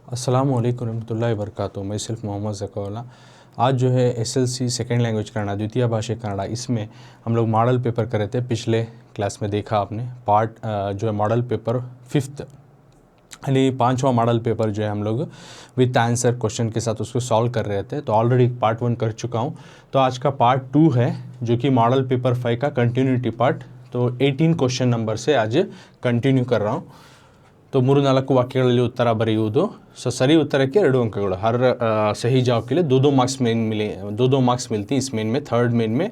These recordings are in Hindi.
अस्सलाम वालेकुम रहमतुल्लाहि व बरकातुहू। मैं सिर्फ मोहम्मद ज़कोला। आज जो है एसएलसी सेकेंड लैंग्वेज कन्नड़ा, द्वितीय भाषा कन्नड़ा, इसमें हम लोग मॉडल पेपर कर रहे थे। पिछले क्लास में देखा आपने पार्ट जो है मॉडल पेपर 5th यानी 5वां मॉडल पेपर जो है हम लोग विथ आंसर क्वेश्चन के साथ उसको सॉल्व कर रहे थे। तो ऑलरेडी पार्ट 1 कर चुका हूँ। तो आज का पार्ट 2 है जो कि मॉडल पेपर 5 का कंटिन्यूटी पार्ट। तो 18 क्वेश्चन नंबर से आज कंटिन्यू कर रहा हूँ। तो 3-4 ವಾಕ್ಯಗಳಲ್ಲಿ ಉತ್ತರ ಬರೆಯುವುದು। ಸೊ सही उत्तरಕ್ಕೆ 2 अंकಗಳು। हर सही जवाब के लिए 2-2 मार्क्स मेन मिले, 2-2 मार्क्स मिलती हैं इस मेन में, थर्ड मेन में।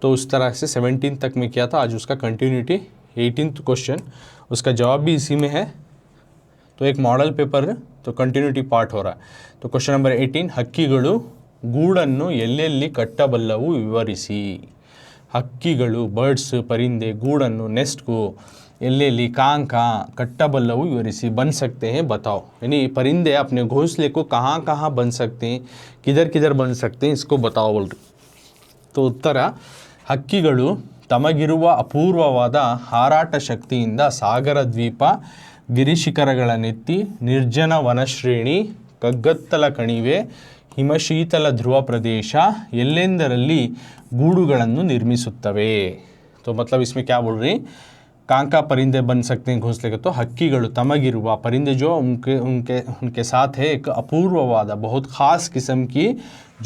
तो उस तरह से 17 तक में किया था। आज उसका कंटिन्यूटी 18th क्वेश्चन, उसका जवाब भी इसी में है। तो एक मॉडल पेपर तो कंटिन्यूटी पार्ट हो रहा है। तो क्वेश्चन नंबर 18, ಹಕ್ಕಿಗಳು ಗೂಡನ್ನು ಎಲ್ಲೆಲ್ಲಿ ಕಟ್ಟಬಲ್ಲವು ವಿವರಿಸಿ। ಹಕ್ಕಿಗಳು ಬರ್ಡ್ಸ್ परिंदे ಗೂಡನ್ನು नेस्ट को एल्लेली कहाँ कहाँ कट्टाबल्लवु विवरिसी, बन सकते हैं बताओ। यानी परिंदे अपने घोंसले को कहाँ कहाँ बन सकते हैं, किधर किधर बन सकते हैं, इसको बताओ बोल रहे। तो उत्तर, ಹಕ್ಕಿಗಳು ತಮಗಿರುವ ಅಪೂರ್ವವಾದ ಹಾರಾಟ ಶಕ್ತಿಯಿಂದ ಸಾಗರ ದ್ವೀಪ, ಗಿರಿಶಿಖರಗಳನ್ನೆತ್ತಿ, ನಿರ್ಜನ ವನಶ್ರೇಣಿ, ಕಗ್ಗತ್ತಲ ಕಣಿವೆ, ಹಿಮಶೀತಲ ಧ್ರುವ ಪ್ರದೇಶ ಎಲ್ಲೆಂದರಲ್ಲಿ ಗೂಡುಗಳನ್ನು ನಿರ್ಮಿಸುತ್ತವೆ। तो मतलब इसमें क्या बोल रही, कहाँ का परिंदे बन सकते हैं घोंसले का। तो हक्कीगळु तमगिरुव, परिंदे जो उनके उनके उनके साथ है एक अपूर्ववाद बहुत ख़ास किस्म की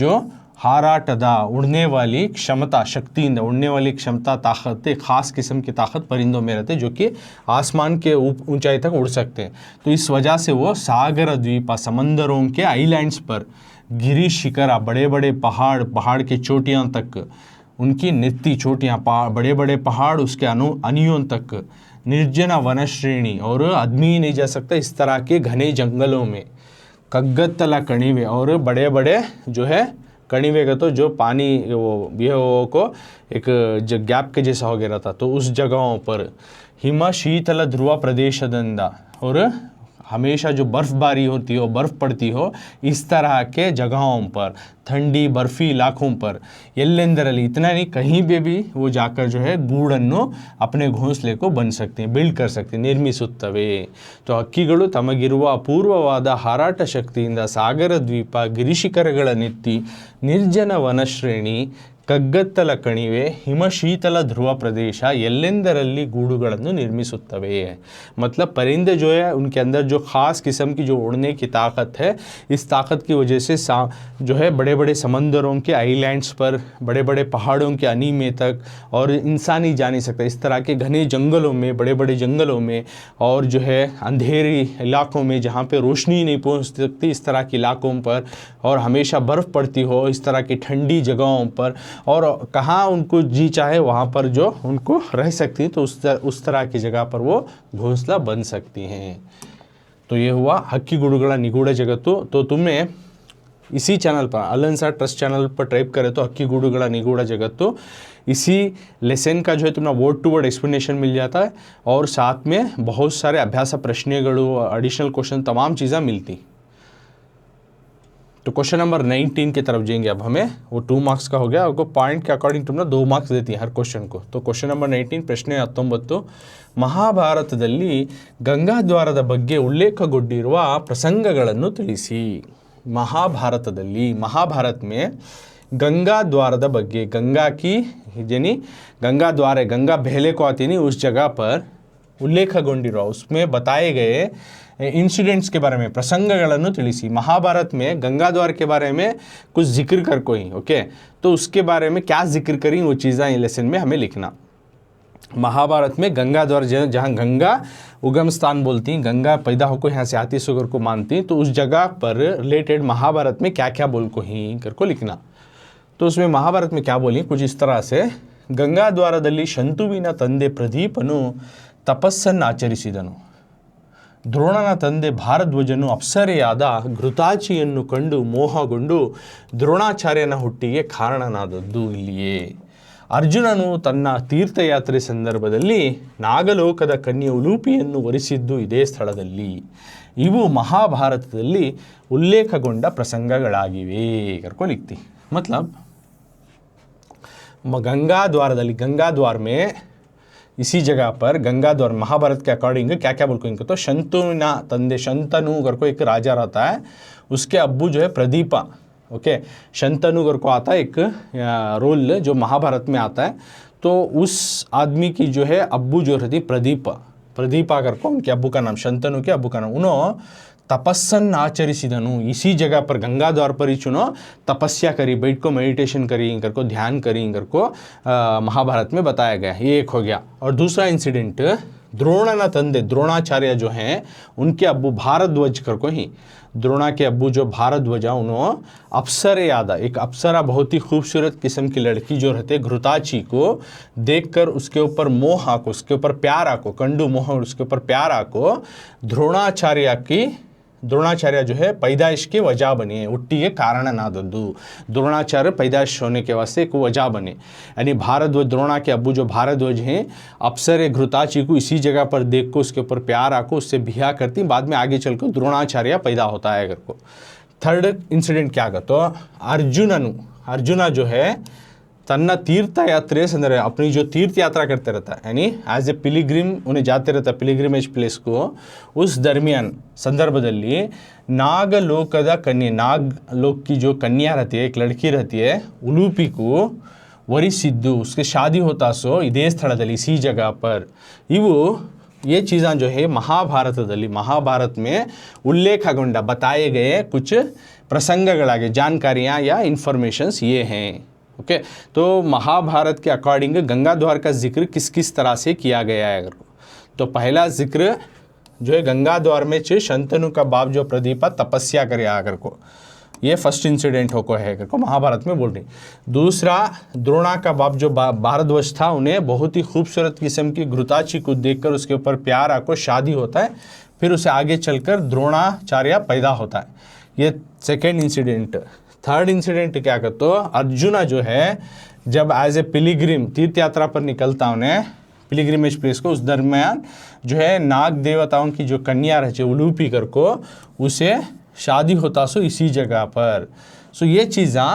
जो हाराटदा उड़ने वाली क्षमता, शक्तिಯಿಂದ उड़ने वाली क्षमता, ताकत, एक ख़ास किस्म की ताकत परिंदों में रहते जो कि आसमान के ऊंचाई तक उड़ सकते हैं। तो इस वजह से वो सागर द्वीप, समंदरों के आइलैंड्स पर, गिरी शिखरा, बड़े बड़े पहाड़, पहाड़ के चोटियाँ तक, उनकी नित्ती चोटियाँ, बड़े बड़े पहाड़, उसके अनियों तक, निर्जन वनश्रेणी, और आदमी नहीं जा सकता इस तरह के घने जंगलों में, कग्गत्तला कणिवे, और बड़े बड़े जो है कणिवे का तो जो पानी वो ये को एक जो गैप के जैसा हो गया था, तो उस जगहों पर, हिम शीतल ध्रुव प्रदेशदंद, और हमेशा जो बर्फ़बारी होती हो, बर्फ़ पड़ती हो, इस तरह के जगहों पर, ठंडी बर्फ़ी इलाकों पर, ಎಲ್ಲೆಂದರಲ್ಲಿ, इतना नहीं कहीं पे भी वो जाकर जो है ಗೂಡನ್ನು अपने घोंसले को बन सकते हैं, बिल्ड कर सकते हैं, ನಿರ್ಮಿಸುತ್ತವೆ। तो ಹಕ್ಕಿಗಳು ತಮಗಿರುವ ಅಪೂರ್ವವಾದ ಹಾರಾಟ ಶಕ್ತಿಯಿಂದ ಸಾಗರ ದ್ವೀಪ, ಗಿರಿಶಿಖರಗಳನ್ನೆತ್ತಿ, ನಿರ್ಜನ ವನಶ್ರೇಣಿ, ಕಗ್ಗತ್ತಲ ಕಣಿವೆ, ಹಿಮಶೀತಲ ಧ್ರುವ प्रदेश ಎಲ್ಲೆಂದರಲ್ಲಿ ಗೂಡುಗಳನ್ನು ನಿರ್ಮಿಸುತ್ತವೆ। मतलब परिंदे जो है उनके अंदर जो ख़ास किस्म की जो उड़ने की ताकत है, इस ताकत की वजह से जो है बड़े बड़े समंदरों के आइलैंड्स पर, बड़े बड़े पहाड़ों के अनी में तक, और इंसान ही जा नहीं सकता इस तरह के घने जंगलों में, बड़े बड़े जंगलों में, और जो है अंधेरी इलाकों में जहाँ पे रोशनी नहीं पहुँच सकती, इस तरह के इलाकों पर, और हमेशा बर्फ़ पड़ती हो, इस तरह की ठंडी जगहों पर, और कहाँ उनको जी चाहे वहाँ पर जो उनको रह सकती हैं, तो उस तरह की जगह पर वो घोंसला बन सकती हैं। तो ये हुआ ಹಕ್ಕಿಗೂಡುಗಳ ನಿಗೂಢ ಜಗತ್ತು। तो तुम्हें इसी चैनल पर, अल-अंसार ट्रस्ट चैनल पर टाइप करें तो ಹಕ್ಕಿಗೂಡುಗಳ ನಿಗೂಢ जगತ್ತು, इसी लेसन का जो है तुम्हारा वर्ड टू वर्ड एक्सप्लेनेशन मिल जाता है, और साथ में बहुत सारे अभ्यास प्रश्नेಗಳು, एडिशनल क्वेश्चन, तमाम चीज़ें मिलती। तो क्वेश्चन नंबर 19 की तरफ जाएंगे अब हमें। वो 2 मार्क्स का हो गया, आपको पॉइंट के अकॉर्डिंग तुमने 2 मार्क्स देती है हर क्वेश्चन को। तो क्वेश्चन नंबर 19 ಪ್ರಶ್ನೆ 19, ಮಹಾಭಾರತದಲ್ಲಿ ಗಂಗಾದ್ವಾರದ ಬಗ್ಗೆ ಉಲ್ಲೇಖಗೊಂಡಿರುವ ಪ್ರಸಂಗಗಳನ್ನು ತಿಳಿಸಿ। महाभारतದಲ್ಲಿ, महाभारत में गंगा द्वाರದ ಬಗ್ಗೆ, गंगा की यानी गंगा द्वार है, गंगा बहले को आती नहीं, उस जगह पर उल्लेखಗೊಂಡಿರುವ, उसमें बताए गए इंसिडेंट्स के बारे में, प्रसंगಗಳನ್ನು ತಿಳಿಸಿ। महाभारत में गंगा द्वार के बारे में कुछ जिक्र कर कोई, ओके, तो उसके बारे में क्या जिक्र करी वो चीज़ें लेसन में हमें लिखना। महाभारत में गंगा द्वार, जहाँ गंगा उगम स्थान बोलती हैं, गंगा पैदा होकर यहाँ से आती सुगर को मानती हैं, तो उस जगह पर रिलेटेड महाभारत में क्या क्या बोल को ही कर को लिखना। तो उसमें महाभारत में क्या बोली कुछ इस तरह से, गंगा द्वारದಲ್ಲಿ ಶಂತುವಿನ ತಂದೆ ಪ್ರದೀಪನು ತಪಸ್ಸನ್ನು ಆಚರಿಸಿದನು, ದ್ರೋಣನ ತಂದೆ ಭಾರದ್ವಾಜನು ಅಪ್ಸರೆಯಾದ ಘೃತಾಚಿಯನ್ನು ಕಂಡು ಮೋಹಗೊಂಡು ದ್ರೋಣಾಚಾರ್ಯನ ಹುಟ್ಟಿಗೆ ಕಾರಣನಾದದ್ದು ಇಲ್ಲಿಯೇ। ಅರ್ಜುನನು ತನ್ನ ತೀರ್ಥಯಾತ್ರೆ ಸಂದರ್ಭದಲ್ಲಿ ನಾಗಲೋಕದ ಕನ್ಯೆ ಉಲೂಪಿಯನ್ನು ವರಿಸಿದ್ದು ಇದೇ ಸ್ಥಳದಲ್ಲಿ। ಇವು ಮಹಾಭಾರತದಲ್ಲಿ ಉಲ್ಲೇಖಗೊಂಡ ಪ್ರಸಂಗಗಳಾಗಿವೆ ಕರ್ಕೊ लिखती। मतलब गंगा द्वारದಲ್ಲಿ, गंगा द्वार में इसी जगह पर गंगाद्वार महाभारत के अकॉर्डिंग क्या क्या बोल को इनको, तो शंतनुना तंदे, शंतनु कर को एक राजा रहता है, उसके अब्बू जो है प्रदीपा, ओके, शंतनु कर को आता है एक रोल जो महाभारत में आता है, तो उस आदमी की जो है अब्बू जो रहती प्रदीपा कर को, उनके अब्बू का नाम, शंतनु के अब्बू का नाम, उन्होंने तपस्सन आचरिसिदनु, इसी जगह पर गंगाद्वार पर ही चुनो तपस्या करी, बैठ को मेडिटेशन करी, इनकर को ध्यान करी, इनकर को महाभारत में बताया गया। ये एक हो गया। और दूसरा इंसिडेंट, द्रोणना तंदे, द्रोणाचार्य जो हैं उनके अब्बू भारद्वाज कर को ही, द्रोणा के अब्बू जो भारद्वाज, उन्होंने अप्सरे यादा, एक अप्सरा बहुत ही खूबसूरत किस्म की लड़की जो रहते घृताची को देखकर उसके ऊपर मोह आको, उसके ऊपर प्यार आको, कंडू मोह, उसके ऊपर प्यार आको, द्रोणाचार्य जो है पैदाइश की वजह बनी है, उट्टी के कारण ना दद्दू, द्रोणाचार्य पैदाइश होने के वास्ते एक वजह बने। यानी भारद्वाज, द्रोणा के अब्बू जो भारद्वाज हैं, अप्सरे घृताची को इसी जगह पर देख को उसके ऊपर प्यार आको उससे बिहा करती, बाद में आगे चल कर द्रोणाचार्य पैदा होता है। अगर को थर्ड इंसिडेंट क्या कर, तो अर्जुना जो है तन्ना तीर्थ यात्रे संदर्भ, अपनी जो तीर्थ यात्रा करते रहता है, यानी एज ए पिलिग्रिम उन्हें जाते रहता है पिलिग्रिमेज प्लेस को, उस दरमियान संदर्भದಲ್ಲಿ नागलोकದ कन्या, नागलोक की जो कन्या रहती है, एक लड़की रहती है, उलूपी को वरिसिದ್ದು, उसके शादी होता सो इದೇ ಸ್ಥಳದಲ್ಲಿ, इसी जगह पर। ये चीज़ें जो है महाभारत में उल्लेखಗೊಂಡ बताए गए कुछ प्रसंगಗಳಾಗಿ जानकारियाँ या इन्फॉर्मेशंस ये हैं। ओके, तो महाभारत के अकॉर्डिंग गंगाद्वार का जिक्र किस किस तरह से किया गया है। अगर तो पहला जिक्र जो है गंगाद्वार में शंतनु का बाप जो प्रदीपा तपस्या करे आकर को, ये फर्स्ट इंसिडेंट हो को है अगर को महाभारत में बोल रही। दूसरा, द्रोणा का बाप जो भारद्वाज था, उन्हें बहुत ही खूबसूरत किस्म की घृताची को देखकर उसके ऊपर प्यार आको शादी होता है, फिर उसे आगे चलकर द्रोणाचार्य पैदा होता है। ये सेकेंड इंसिडेंट। थर्ड इंसिडेंट क्या करते हो, अर्जुना जो है जब एज ए पिलिग्रिम तीर्थ यात्रा पर निकलता उन्हें पिलिग्रिमेज प्लेस को, उस दरमियान जो है नाग देवताओं की जो कन्या रहती है उलूपी कर को, उसे शादी होता सो इसी जगह पर। सो ये चीज़ा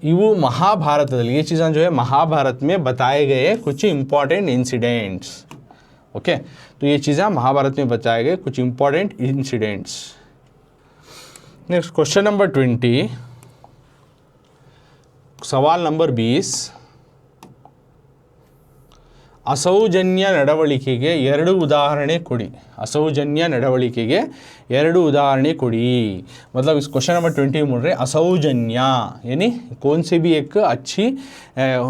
इवो महाभारत, ये चीज़ें जो है महाभारत में बताए गए कुछ इंपॉर्टेंट इंसिडेंट्स। ओके, तो ये चीज़ें महाभारत में बताए गए कुछ important incidents. Next question number 20, सवाल नंबर 20, असौजन्य ನಡವಳಿಕೆಗೆ ಎರಡು ಉದಾಹರಣೆ ಕೊಡಿ। असौजन्य ನಡವಳಿಕೆಗೆ ಎರಡು उदाहरणें ಕೊಡಿ। मतलब इस क्वेश्चन नंबर 20 बोल रहे असौजन्य यानी कौन से भी एक अच्छी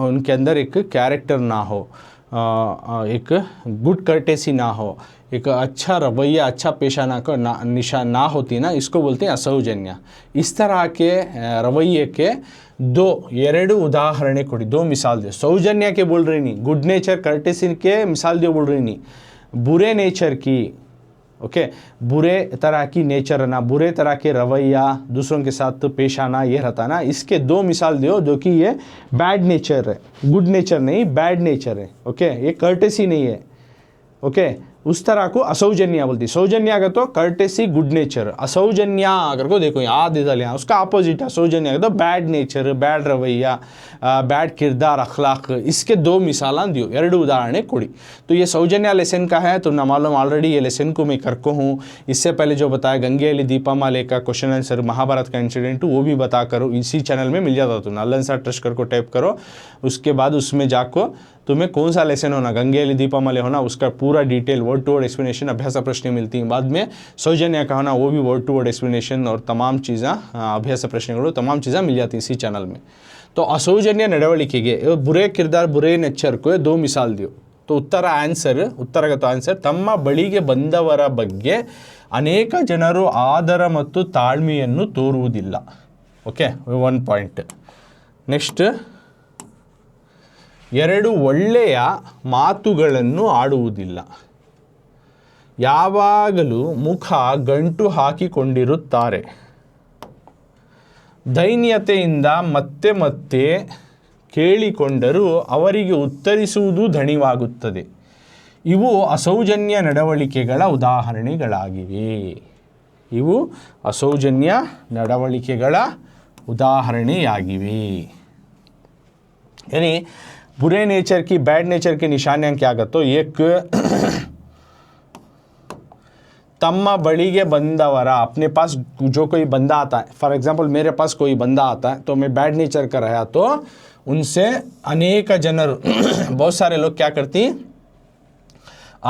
उनके अंदर एक कैरेक्टर ना हो, एक गुड कर्टेसी ना हो, एक अच्छा रवैया, अच्छा पेशा निशा ना होती ना, इसको बोलते हैं असौजन्य। इस तरह के रवैये के ಎರಡು उदाहरणें कोड़ी, दो मिसाल दे। सौजन्य के बोल रही नहीं, गुड नेचर कर्टेसी के मिसाल दे बोल रही नहीं, बुरे नेचर की, ओके, बुरे तरह की नेचर ना, बुरे तरह के रवैया, दूसरों के साथ पेश आना, ये रहता ना, इसके दो मिसाल दो जो कि ये बैड नेचर है, गुड नेचर नहीं, बैड नेचर है। ओके, ये कर्टेसी नहीं है। ओके, उस तरह को असौजन्य बोलती। सौजन्य अगर तो कर्टेसी गुड नेचर, असौजन्य अगर को देखो यहाँ यहाँ उसका अपोजिट है। सौजन्य अगर तो बैड नेचर, बैड रवैया, बैड किरदार, अखलाक, इसके दो मिसाल दियो, ಎರಡು उदाहरणें कोड़ी। तो ये सौजन्य लेसन का है, तो ना मालूम ऑलरेडी ये लेसन को मैं करको हूँ। इससे पहले जो बताया गंगेली दीपामाले का क्वेश्चन आंसर महाभारत का इंसिडेंट, वो भी बता करो, इसी चैनल में मिल जाता। तो नल्लन सा ट्रस्ट कर को टाइप करो, उसके बाद उसमें जाको तुम्हें कौन सा लेसन होना, गंगेली दीपामाले होना, उसका पूरा detail word to word explanation, अभ्यास प्रश्न मिलती हैं। बाद में सौजन्य का होना, वो भी वर्ड टू वर्ड एक्सप्लेनेशन और तमाम चीज़ें, अभ्यास प्रश्नಗಳು तमाम चीज़ें मिल जाती इसी चैनल में। तो असौजन्य ನಡವಳಿಕೆಗೆ बुरे किरदार, बुरे नेचर को दो मिसाल दियो। तो ಉತ್ತರಗತ ಆನ್ಸರ್ ತಮ್ಮ ಬಳಿಗೆ ಬಂದವರ ಬಗ್ಗೆ ಅನೇಕ ಜನರು ಆದರ ಮತ್ತು ತಾಳ್ಮೆಯನ್ನು ತೋರುವುದಿಲ್ಲ। Okay, 1 point. ನೆಕ್ಸ್ಟ್, ಎರಡು ಒಳ್ಳೆಯ ಮಾತುಗಳನ್ನು ಆಡುವುದಿಲ್ಲ, ಯಾವಾಗಲೂ ಮುಖ ಗಂಟು ಹಾಕಿಕೊಂಡಿರುತ್ತಾರೆ, ದೈನ್ಯತೆಯಿಂದ ಮತ್ತೆ ಮತ್ತೆ ಕೇಳಿಕೊಂಡರೂ ಅವರಿಗೆ ಉತ್ತರಿಸುವುದು ದಣಿವಾಗುತ್ತದೆ। ಇವು ಅಸೌಜನ್ಯ ನಡವಳಿಕೆಗಳ ಉದಾಹರಣೆಗಳಾಗಿವೆ। ಇವು ಅಸೌಜನ್ಯ ನಡವಳಿಕೆಗಳ ಉದಾಹರಣೆಯಾಗಿವೆ। यानी बुरे नेचर की, बैड नेचर की निशानियां क्या करते हो, एक तम्मा बड़ीगे बंदवरा, अपने पास जो कोई बंदा आता है, फॉर एग्जांपल मेरे पास कोई बंदा आता है तो मैं बैड नेचर का रहा तो उनसे अनेक जनर बहुत सारे लोग क्या करती,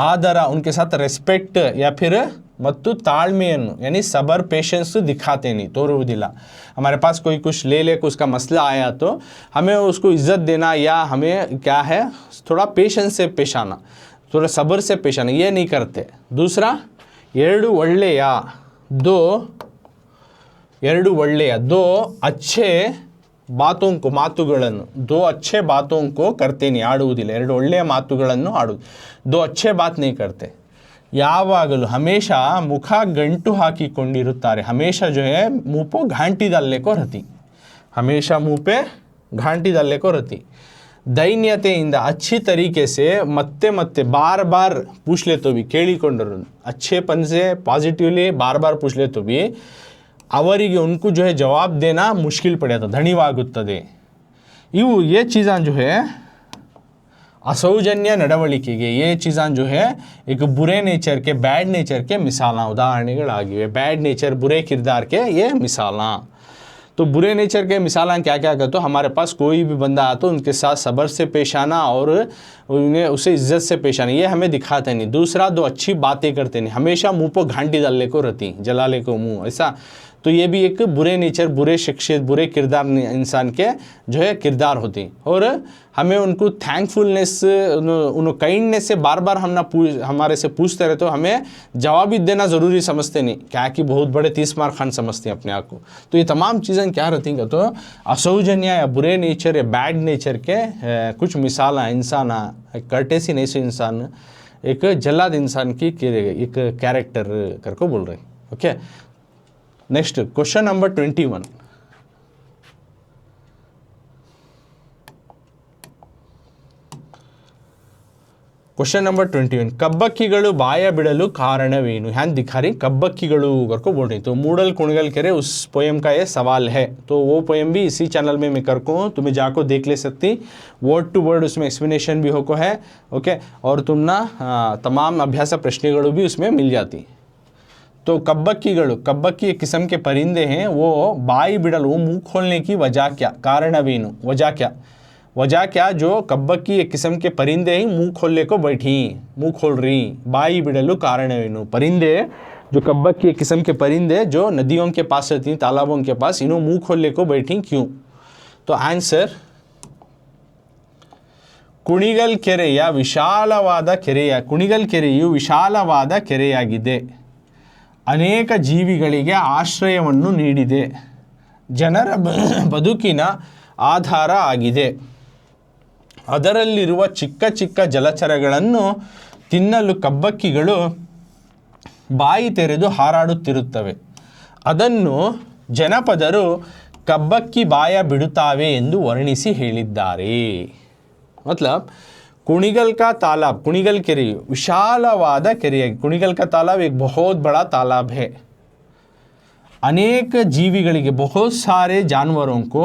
आदर, उनके साथ रेस्पेक्ट या फिर मत्तु ताಳ್ಮೆಯನ್ನು यानी सबर पेशेंस दिखाते नहीं, तोरुವುದಿಲ್ಲ। हमारे पास कोई कुछ ले उसका मसला आया तो हमें उसको इज्जत देना या हमें क्या है थोड़ा पेशेंस से पेश आना, थोड़ा सब्र से पेश आना, ये नहीं करते। दूसरा ಎರಡು ಒಳ್ಳೆಯ, दो अच्छे बातों को, ಮಾತುಗಳನ್ನು, दो अच्छे बातों को करते नहीं, ಆಡುವುದಿಲ್ಲ, ಎರಡು ಒಳ್ಳೆಯ ಮಾತುಗಳನ್ನು ಆಡುವುದು, दो अच्छे बात नहीं करते। ಯಾವಾಗಲೂ ಹಮೇಶಾ ಮುಖ ಗಂಟು ಹಾಕಿಕೊಂಡಿರುತ್ತಾರೆ, हमेशा जो है मुंह पे घांटी डालने को रहती, हमेशा मुंह पे घांटी डालने को रहती। दैन्यತೆಯಿಂದ अच्छी तरीके से ಮತ್ತೆ ಮತ್ತೆ बार बार पूछ ले तो भी, ಕೇಳಿಕೊಂಡರು अच्छेपन से पॉजिटिवली बार बार पूछ ले तो भी ಅವರಿಗೆ उनको जो है जवाब देना मुश्किल पड़ता, ದಣಿವಾಗುತ್ತದೆ। ಇವು ये चीज़ां जो है असौजन्य ನಡವಳಿಕೆಗೆ, ये चीज़ां जो है एक बुरे नेचर के, बैड नेचर के मिसालां, उदाहरणಗಳಾಗಿವೆ। बैड नेचर, बुरे किरदार के ये मिसालां। तो बुरे नेचर के मिसालां क्या क्या कहते हो, हमारे पास कोई भी बंदा आता तो उनके साथ सब्र से पेश आना और उन्हें उसे इज्जत से पेश आना, ये हमें दिखाते नहीं। दूसरा, दो अच्छी बातें करते नहीं, हमेशा मुंह पर घांटी डालने को रहती, जलाले को मुंह, ऐसा। तो ये भी एक बुरे नेचर, बुरे शख्सियत, बुरे किरदार इंसान के जो है किरदार होती। और हमें उनको थैंकफुलनेस, उन काइंडनेस से बार बार हमारे से पूछते रहे तो हमें जवाब ही देना ज़रूरी समझते नहीं, क्या कि बहुत बड़े 30 मार खान समझते हैं अपने आप को। तो ये तमाम चीज़ें क्या रहती हैं, तो असौजन्य या बुरे नेचर या बैड नेचर के कुछ मिसाल इंसान, कर्टेसी नहीं से इंसान, एक जल्लाद इंसान की एक कैरेक्टर करके बोल रहे हैं। Okay, next question number 21। Question number 21, कब्बक्किಗಳು ಬಾಯ ಬಿಡಲು कारणವೇನು, ध्यान दिखा रही कब्बक्किಗಳು करको बोल रही। तो मूडल कुणगल करे उस पोएम का ये सवाल है, तो वो पोएम भी इसी चैनल में मैं करको हूँ, तुम्हें जाको देख ले सकती, वर्ड टू वर्ड उसमें एक्सप्लेनेशन भी होको है। ओके, और तुम ना तमाम अभ्यास प्रश्नಗಳು भी उसमें मिल जाती। तो कब्बक्किಗಳು, कब्बक्की एक किस्म के परिंदे हैं, वो बाई बिड़ल, वो मुंह खोलने की वजह क्या, कारणवेनु, वजह क्या, जो कब्बक्की एक किस्म के परिंदे ही मुंह खोलने को बैठी, मुंह खोल रही, बाई बिड़लु कारणवेनु, परिंदे जो कब्बक्की एक किस्म के परिंदे जो नदियों के पास रहती हैं, तालाबों के पास, इन्हों मुंह खोलने को बैठी क्यों। तो आंसर, ಕುಣಿಗಲ್ ಕೆರೆಯ ವಿಶಾಲವಾದ ಕೆರೆಯ, ಕುಣಿಗಲ್ ಕೆರೆಯು ವಿಶಾಲವಾದ ಕೆರೆಯಾಗಿದೆ, ಅನೇಕ ಜೀವಿಗಳಿಗೆ ಆಶ್ರಯವನ್ನು ನೀಡಿದೆ, ಜನರ ಬದುಕಿನ ಆಧಾರ ಆಗಿದೆ, ಅದರಲ್ಲಿರುವ ಚಿಕ್ಕ ಚಿಕ್ಕ ಜಲಚರಗಳನ್ನು ತಿನ್ನಲು ಕಬ್ಬಕ್ಕಿಗಳು ಬಾಯಿ ತೆರೆದು ಹಾರಾಡುತ್ತಿರುತ್ತವೆ, ಅದನ್ನು ಜನಪದರು ಕಬ್ಬಕ್ಕಿ ಬಾಯ ಬಿಡುತ್ತಾವೆ ಎಂದು ವರ್ಣಿಸಿ ಹೇಳಿದ್ದಾರೆ। मतलब कुणिगल का तालाब, कुणिगल केरे विशालवाद केरे, कुणिगल का तालाब एक बहुत बड़ा तालाब है, अनेक जीविಗಳಿಗೆ, बहुत सारे जानवरों को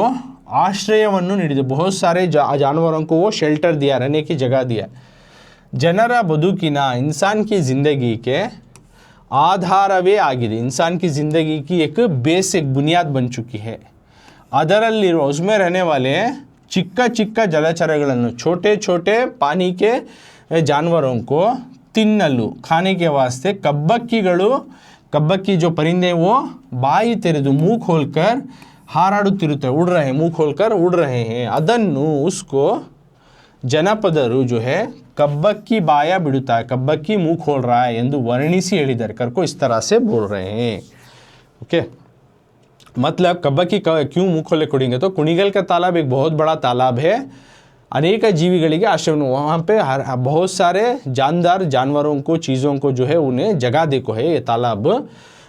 आश्रयವನ್ನು ನೀಡಿದೆ, बहुत सारे जानवरों को वो शेल्टर दिया, रहने की जगह दिया, ಜನರ ಬದುಕಿನ, इंसान की ज़िंदगी के आधारवे आಗಿದೆ, इंसान की ज़िंदगी की एक बेस, एक बुनियाद बन चुकी है। ಅದರಲ್ಲಿರುವ, उसमें रहने वाले चिक्का चिक्का जलचरಗಳನ್ನು, छोटे छोटे पानी के जानवरों को ತಿನ್ನಲು, खाने के वास्ते कब्बक्किಗಳು, कब्बक्की जो परिंदे वो बाई तेरेदु, मुंह खोलकर हाराಡುತ್ತಿರುತ್ತವೆ, उड़ रहे हैं, मुंह खोलकर उड़ रहे हैं, ಅದನ್ನು उसको ಜನಪದರು जो है कब्बक्की बाया बिड़ुता है, कब्बक्की मुंह खोल रहा है ಎಂದು ವರ್ಣಿಸಿ ಹೇಳಿದ್ದಾರೆ, करको इस तरह से बोल रहे हैं। ओके, मतलब कब्बक्की क्यों मुंह खोले कुड़ेंगे, तो कुणिगल का तालाब एक बहुत बड़ा तालाब है, अनेक जीविಗಳಿಗೆ आश्रय, वहाँ पे बहुत सारे जानदार जानवरों को, चीज़ों को जो है उन्हें जगह देखो है ये तालाब,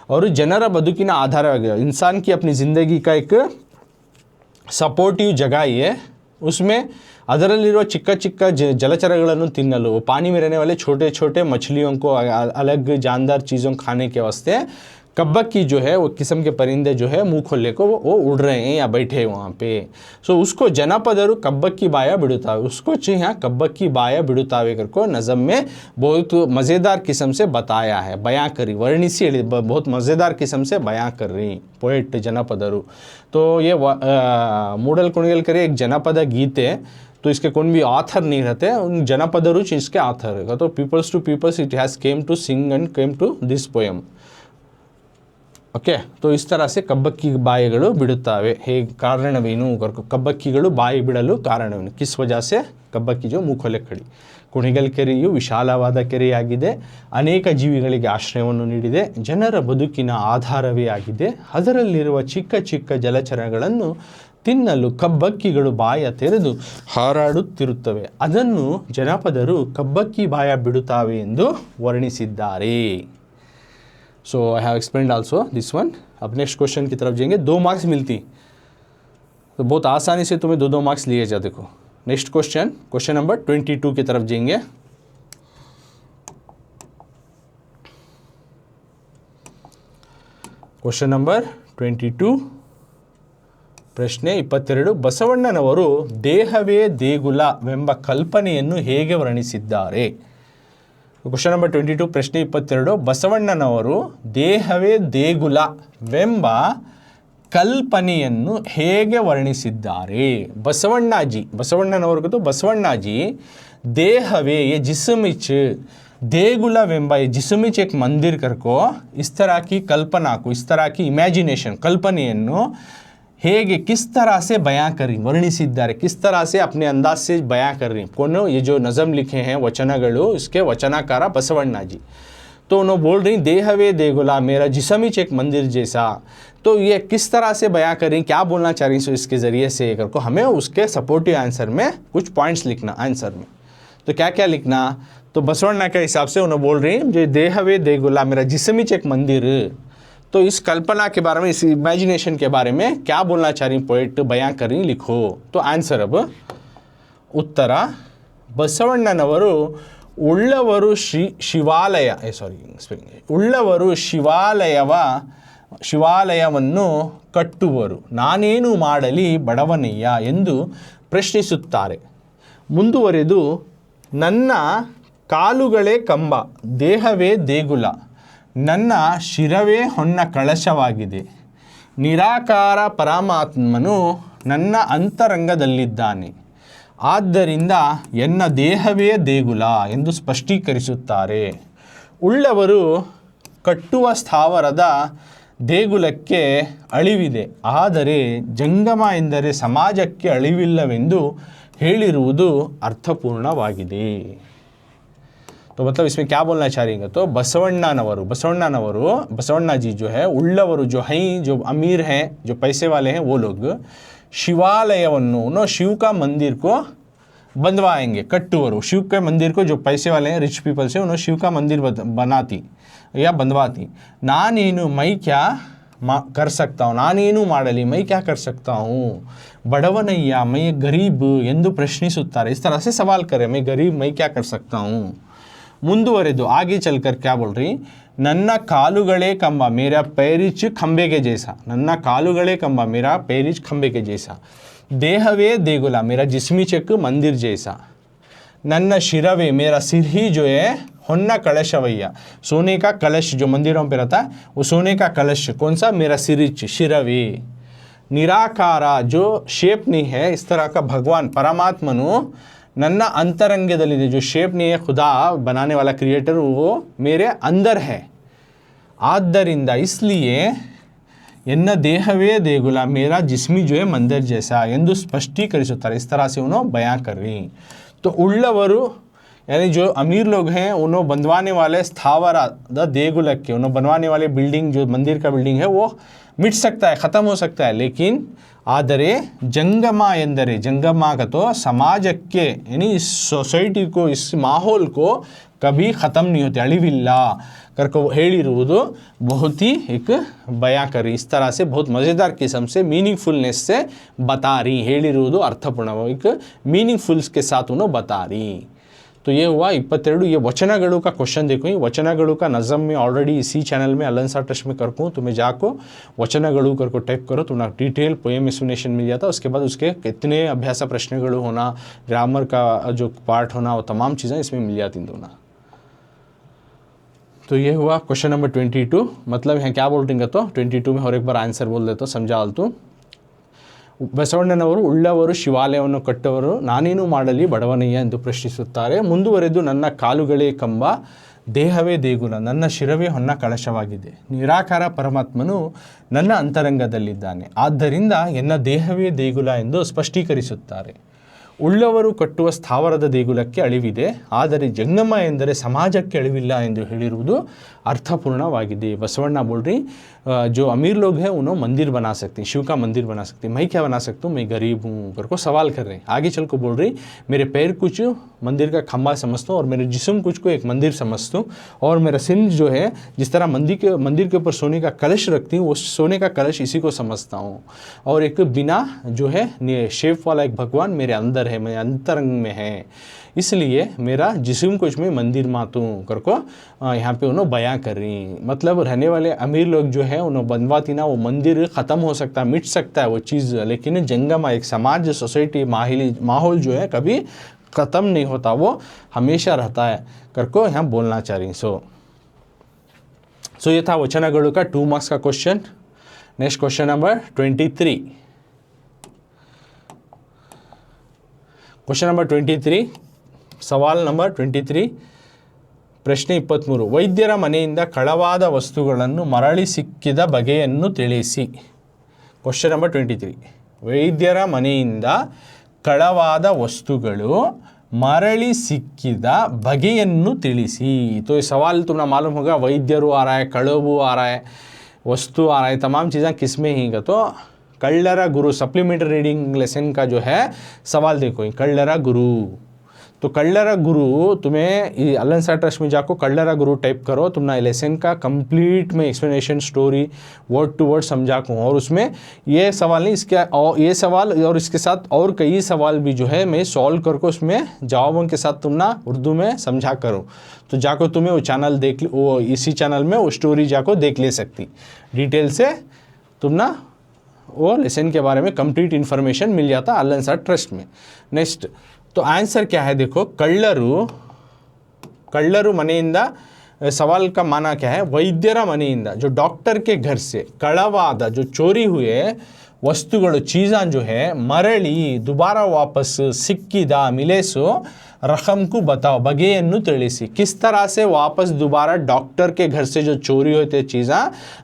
और ಜನರ ಬದುಕಿನ आधार, इंसान की अपनी ज़िंदगी का एक सपोर्टिव जगह है, उसमें ಅದರಲ್ಲಿರುವ ಚಿಕ್ಕ ಚಿಕ್ಕ ಜಲಚರಗಳನ್ನು ತಿನ್ನಲು, पानी में रहने वाले छोटे छोटे मछलियों को, अलग जानदार चीज़ों खाने के वास्ते कब्बक्की जो है वो किस्म के परिंदे जो है मुंह खोले को वो उड़ रहे हैं या बैठे हैं वहाँ पे। सो उसको जनपदरू कब्बक्की बाया बिड़ुतावे, उसको यहाँ कब्बक्की बाया बिड़ुतावे करको नज़म में बहुत मज़ेदार किस्म से बताया है, बयां करी, वर्णिसी बहुत मज़ेदार किस्म से बयां कर रही पोएट जनपदरू। तो ये मूडल कुणगल करे एक जनपद गीत है, तो इसके कौन भी ऑथर नहीं रहते, उन जनपदरू इसके ऑथर है। तो peoples to peoples it has came to sing and came to this poem. Okay, तो इस तरह से कब्बक्की बाಯಿಗಳು ಬಿಡುತ್ತವೆ, ಹೇಗೆ ಕಾರಣವೇನು, ಕಬ್ಬಕ್ಕಿಗಳು ಬಾಯಿ ಬಿಡಲು ಕಾರಣವೇನು, ಕಿಸ್ ವಜಹ से ಕಬ್ಬಕ್ಕಿ जो ಮೂಖೊಲೆ ಕಡಿ। ಕುಣಿಗಲ್ ಕೆರೆಯು ವಿಶಾಲವಾದ ಕೆರೆಯಾಗಿದೆ, ಅನೇಕ ಜೀವಿಗಳಿಗೆ ಆಶ್ರಯವನ್ನು ನೀಡಿದೆ, ಜನರ ಬದುಕಿನ ಆಧಾರವೇ ಆಗಿದೆ, ಅದರಲ್ಲಿರುವ ಚಿಕ್ಕ ಚಿಕ್ಕ ಜಲಚರಗಳನ್ನು ತಿನ್ನಲು ಕಬ್ಬಕ್ಕಿಗಳು ಬಾಯ ತೆರೆದು ಹಾರಾಡುತ್ತಿರುತ್ತವೆ, ಅದನ್ನು ಜನಪದರು ಕಬ್ಬಕ್ಕಿ ಬಾಯ ಬಿಡುತ್ತಾವೆ ಎಂದು ವರ್ಣಿಸಿದ್ದಾರೆ। So I have explained also this one. अब नेक्स्ट क्वेश्चन की तरफ जाएंगे, 2 मार्क्स मिलती, तो बहुत आसानी से तुम्हें 2-2 मार्क्स लिए जा। देखो नेक्स्ट क्वेश्चन, क्वेश्चन नंबर 22 की तरफ जाएंगे। क्वेश्चन नंबर 22 ಪ್ರಶ್ನೆ 22, ಬಸವಣ್ಣನವರು ದೇಹವೇ ದೇಗುಲವೆಂಬ ಕಲ್ಪನೆಯನ್ನು ಹೇಗೆ ವರ್ಣಿಸಿದ್ದಾರೆ? ಕ್ವೆಶ್ಚನ್ ನಂಬರ್ 22 ಪ್ರಶ್ನೆ 22, ಬಸವಣ್ಣನವರು ದೇಹವೇ ದೇಗುಲವೆಂಬ ಕಲ್ಪನೆಯನ್ನು ಹೇಗೆ ವರ್ಣಿಸಿದ್ದಾರೆ? बसवण्णनवर को तो बसवण्णा जी देहवे ये जिसमिच देगुलवेंबा, ये जिसमिच एक मंदिर करको इस तरह की कल्पना को, इस तरह की इमेजिनेशन कल्पನೆಯನ್ನು ಹೇಗೆ किस तरह से बयां करी, वर्णिसिद्धारे, किस तरह से अपने अंदाज से बयां कर रही। कौन ये जो नज़म लिखे हैं वचनगलु, इसके वचनाकार बसवण्णा जी। तो उन्होंने बोल रही देहवे देगुला मेरा जिसमिच एक मंदिर जैसा, तो ये किस तरह से बयां कर रही, क्या बोलना चाह रही, सो इसके ज़रिए से करको हमें उसके सपोर्टिव आंसर में कुछ पॉइंट्स लिखना आंसर में। तो क्या क्या लिखना, तो बसवण्णा के हिसाब से उन्होंने बोल रही जो देहवे देगुला मेरा जिसमिच एक मंदिर, तो इस कल्पना के बारे में, इस इमेजिनेशन के बारे में क्या बोलना चाह रही पोएट, बयां कर रही, लिखो। तो आंसर अब उत्तर, बसवण्णनವರು ಉಳ್ಳವರು ಶಿವಾಲಯ ಉಳ್ಳವರು ಶಿವಾಲಯವನ್ನು ಕಟ್ಟುವರು, ನಾನೇನು ಮಾಡಲಿ ಬಡವನಯ್ಯ ಎಂದು ಪ್ರಶ್ನಿಸುತ್ತಾರೆ। ಮುಂದುವರೆದು ನನ್ನ ಕಾಲುಗಳೇ ಕಂಬ, ದೇಹವೇ ದೇಗುಲ, ನನ್ನ ಶಿರವೇ ಹೊನ್ನ ಕಳಶವಾಗಿದೆ, ನಿರಾಕಾರ ಪರಮಾತ್ಮನು ನನ್ನ ಅಂತರಂಗದಲ್ಲಿದ್ದಾನೆ, ಆದ್ದರಿಂದ ಎನ್ನ ದೇಹವೇ ದೇಗುಲ ಎಂದು ಸ್ಪಷ್ಟೀಕರಿಸುತ್ತಾರೆ। ಉಳ್ಳವರು ಕಟ್ಟುವ ಸ್ಥಾವರದ ದೇಗುಲಕ್ಕೆ ಅಳಿವಿದೆ, ಆದರೆ ಜಂಗಮ ಎಂದರೆ ಸಮಾಜಕ್ಕೆ ಅಳಿವಿಲ್ಲವೆಂದು ಹೇಳಿರುವುದು ಅರ್ಥಪೂರ್ಣವಾಗಿದೆ। तो मतलब इसमें क्या बोलना चाह रही हैं, तो बसवण्णा जी जो है उಳ್ಳವರು जो हैं, जो अमीर हैं, जो पैसे वाले हैं, वो लोग शिवालयವನ್ನು शिव का मंदिर को बंधवाएंगे, कट्टुवरु शिव के मंदिर को, जो पैसे वाले हैं, रिच पीपल्स हैं, उन्होंने शिव का मंदिर बनाती या बंधवाती। नानेनु मैं क्या कर सकता हूँ, नानेनु ಮಾಡಲಿ मैं क्या कर सकता हूँ, बड़वनಯ್ಯ मैं गरीब ಎಂದು ಪ್ರಶ್ನಿಸುತ್ತಾರೆ। इस तरह से सवाल करे, मैं गरीब मैं क्या कर सकता हूँ। ಮುಂದುವರೆದು आगे चलकर क्या बोल रही, ನನ್ನ ಕಾಲುಗಳೇ ಕಂಬ मेरा पैरिच खंबे के जैसा, ನನ್ನ ಕಾಲುಗಳೇ ಕಂಬ मेरा पैरिच खंबे के जैसा, देहवे देगुला मेरा जिस्मिच एक मंदिर जैसा, ನನ್ನ ಶಿರವೇ मेरा सिर ही जो है ಹೊನ್ನ ಕಳಶವಯ್ಯ, सोने का कलश जो मंदिरों पे रहता है वो सोने का कलश, कौन सा, मेरा सिरिच शिरवे। निराकारा जो शेप नहीं है, इस तरह का भगवान परमात्मनु नन्ना अंतरंगदಲ್ಲಿದೆ, जो शेप नहीं है, खुदा बनाने वाला क्रिएटर वो मेरे अंदर है, ಆದ್ದರಿಂದ इसलिए ಎನ್ನ ದೇಹವೇ ದೇಗುಲ मेरा जिस्मी जो है मंदिर जैसा ಎಂದು स्पष्टीकरिಸುತ್ತಾರೆ। इस तरह से उन्होंने बयां कर रही। तो उಳ್ಳವರು यानी जो अमीर लोग हैं, उन्होंने बंधवाने वाले स्थावर देगुलक के, उन्होंने बनवाने वाले बिल्डिंग, जो मंदिर का बिल्डिंग है वो मिट सकता है, ख़त्म हो सकता है, लेकिन ಆದರೆ जंगमा ಎಂದರೆ, जंगमा का तो समाज के यानी इस सोसाइटी को, इस माहौल को कभी ख़त्म नहीं होते, अಳಿವಿಲ್ಲ करके ಹೇಳಿರುವುದು बहुत ही एक बयां करी। इस तरह से बहुत मज़ेदार किस्म से मीनिंगफुलनेस से बता रही, ಹೇಳಿರುವುದು अर्थपूर्ण, एक मीनिंगफुल्स के साथ उन्होंने बता रही। तो तो ये हुआ 22 ये वचनगळु का क्वेश्चन देखो, ये वचनगळु का नज़म में ऑलरेडी इसी चैनल में अलन सा ट्रस्ट में करको, तुम्हें जाको वचनगळु करको टाइप करो, तुम्हें डिटेल पोएम एक्सप्लेनेशन मिल जाता। उसके बाद उसके कितने अभ्यास प्रश्नगळु होना, ग्रामर का जो पार्ट होना, वो तमाम चीज़ें इसमें मिल जाती दोनों। तो ये हुआ क्वेश्चन नंबर 22। मतलब यहाँ क्या बोल रही तो 22 में और एक बार आंसर बोल देता समझालतु। ಬಸವಣ್ಣನವರು ಉಳ್ಳವರು ಶಿವಾಲಯವನ್ನು ಕಟ್ಟವರು ನಾನೇನು ಮಾಡಲಿ ಬಡವನಯ್ಯ ಎಂದು ಪ್ರಶ್ನಿಸುತ್ತಾರೆ। ಮುಂದುವರೆದು ನನ್ನ ಕಾಲುಗಳೇ ಕಂಬ ದೇಹವೇ ದೇಗುಲ ನನ್ನ ಶಿರವೇ ಹೊನ್ನ ಕಳಶವಾಗಿದೆ, ನಿರಾಕಾರ ಪರಮಾತ್ಮನು ನನ್ನ ಅಂತರಂಗದಲ್ಲಿದ್ದಾನೆ, ಆದ್ದರಿಂದ ಎನ್ನ ದೇಹವೇ ದೇಗುಲ ಎಂದು ಸ್ಪಷ್ಟೀಕರಿಸುತ್ತಾರೆ। ಉಳ್ಳವರು ಕಟ್ಟುವ ಸ್ಥಾವರದ ದೇಗುಲಕ್ಕೆ ಅಳಿವಿದೆ, ಆದರೆ ಜಂಗಮ ಎಂದರೆ ಸಮಾಜಕ್ಕೆ ಅಳಿವಿಲ್ಲ ಎಂದು ಹೇಳಿರುವುದು अर्थपूर्णवाಗಿದೆ। बसवण्णा बोल रही जो अमीर लोग हैं उन्हों मंदिर बना सकते हैं, शिव का मंदिर बना सकते हैं, मैं क्या बना सकता हूँ, मैं गरीब हूँ कर को सवाल कर रहे हैं। आगे चल को बोल रही मेरे पैर कुछ मंदिर का खंबा समझता हूँ और मेरे जिस्म कुछ को एक मंदिर समझता हूँ, और मेरा सिर जो है जिस तरह मंदिर के ऊपर सोने का कलश रखती हूँ वो सोने का कलश इसी को समझता हूँ, और एक बिना जो है शेप वाला एक भगवान मेरे अंदर है, मेरे अंतरंग में है, इसलिए मेरा जिस्म कुछ में मंदिर मातू कर को यहाँ पे उन्होंने बयां कर रही। मतलब रहने वाले अमीर लोग जो है उन्होंने बनवाती ना, वो मंदिर ख़त्म हो सकता है, मिट सकता है वो चीज़, लेकिन जंगमा एक समाज सोसाइटी माहौल जो है कभी ख़त्म नहीं होता, वो हमेशा रहता है कर को यहाँ बोलना चाह रही। सो ये था वचनगळु का 2 मार्क्स का question. Next question number 23। Question number 23 सवाल नंबर 23 ಪ್ರಶ್ನೆ 23 ವೈದ್ಯರ ಮನೆಯಿಂದ ಕಳವಾದ ವಸ್ತುಗಳನ್ನು ಮರಳಿ ಸಿಕ್ಕಿದ ಬಗೆಯನ್ನು ತಿಳಿಸಿ। ಕ್ವೆಶ್ಚನ್ ನಂಬರ್ 23 ವೈದ್ಯರ ಮನೆಯಿಂದ ಕಳವಾದ ವಸ್ತುಗಳು मरली सिक्किद बಗೆಯನ್ನು ತಿಳಿಸಿ। तो ये सवाल तुम्हें मालूम होगा, वैद्यरू आ रहा है, कड़वू आ रहा है, वस्तु आ रहा है, तमाम चीज़ें किस में ही का। तो कल्लरा गुरु सप्लीमेंट्री रीडिंग लेसन का जो है सवाल देखो, कल्लरा गुरु। तो कल्लरा गुरु तुम्हें अलन सा ट्रस्ट में जाको कल्लरा गुरु टाइप करो, तुमने लेसन का कंप्लीट में explanation story word to word समझा को, और उसमें ये सवाल नहीं इसके और ये सवाल और इसके साथ और कई सवाल भी जो है मैं सॉल्व करके उसमें जवाबों के साथ तुम ना उर्दू में समझा करो। तो जाको तुम्हें वो चैनल देख वो इसी चैनल में वो स्टोरी जाको देख ले सकती, डिटेल से तुम ना वो लेसन के बारे में कंप्लीट इन्फॉर्मेशन मिल जाता अलन सा ट्रस्ट में। नेक्स्ट तो आंसर क्या है देखो, कल्लरू मनेइंदा सवाल का माना क्या है, वैद्यरा मनेइंदा जो डॉक्टर के घर से कड़वाद जो चोरी हुए वस्तुಗಳು चीज़ां जो है मरली दोबारा वापस सिक्किदा मिले सो रकम को बताओ, बಗೆಯನ್ನು ತಿಳಿಸಿ। किस तरह से वापस दोबारा डॉक्टर के घर से जो चोरी हुए थे चीज़ां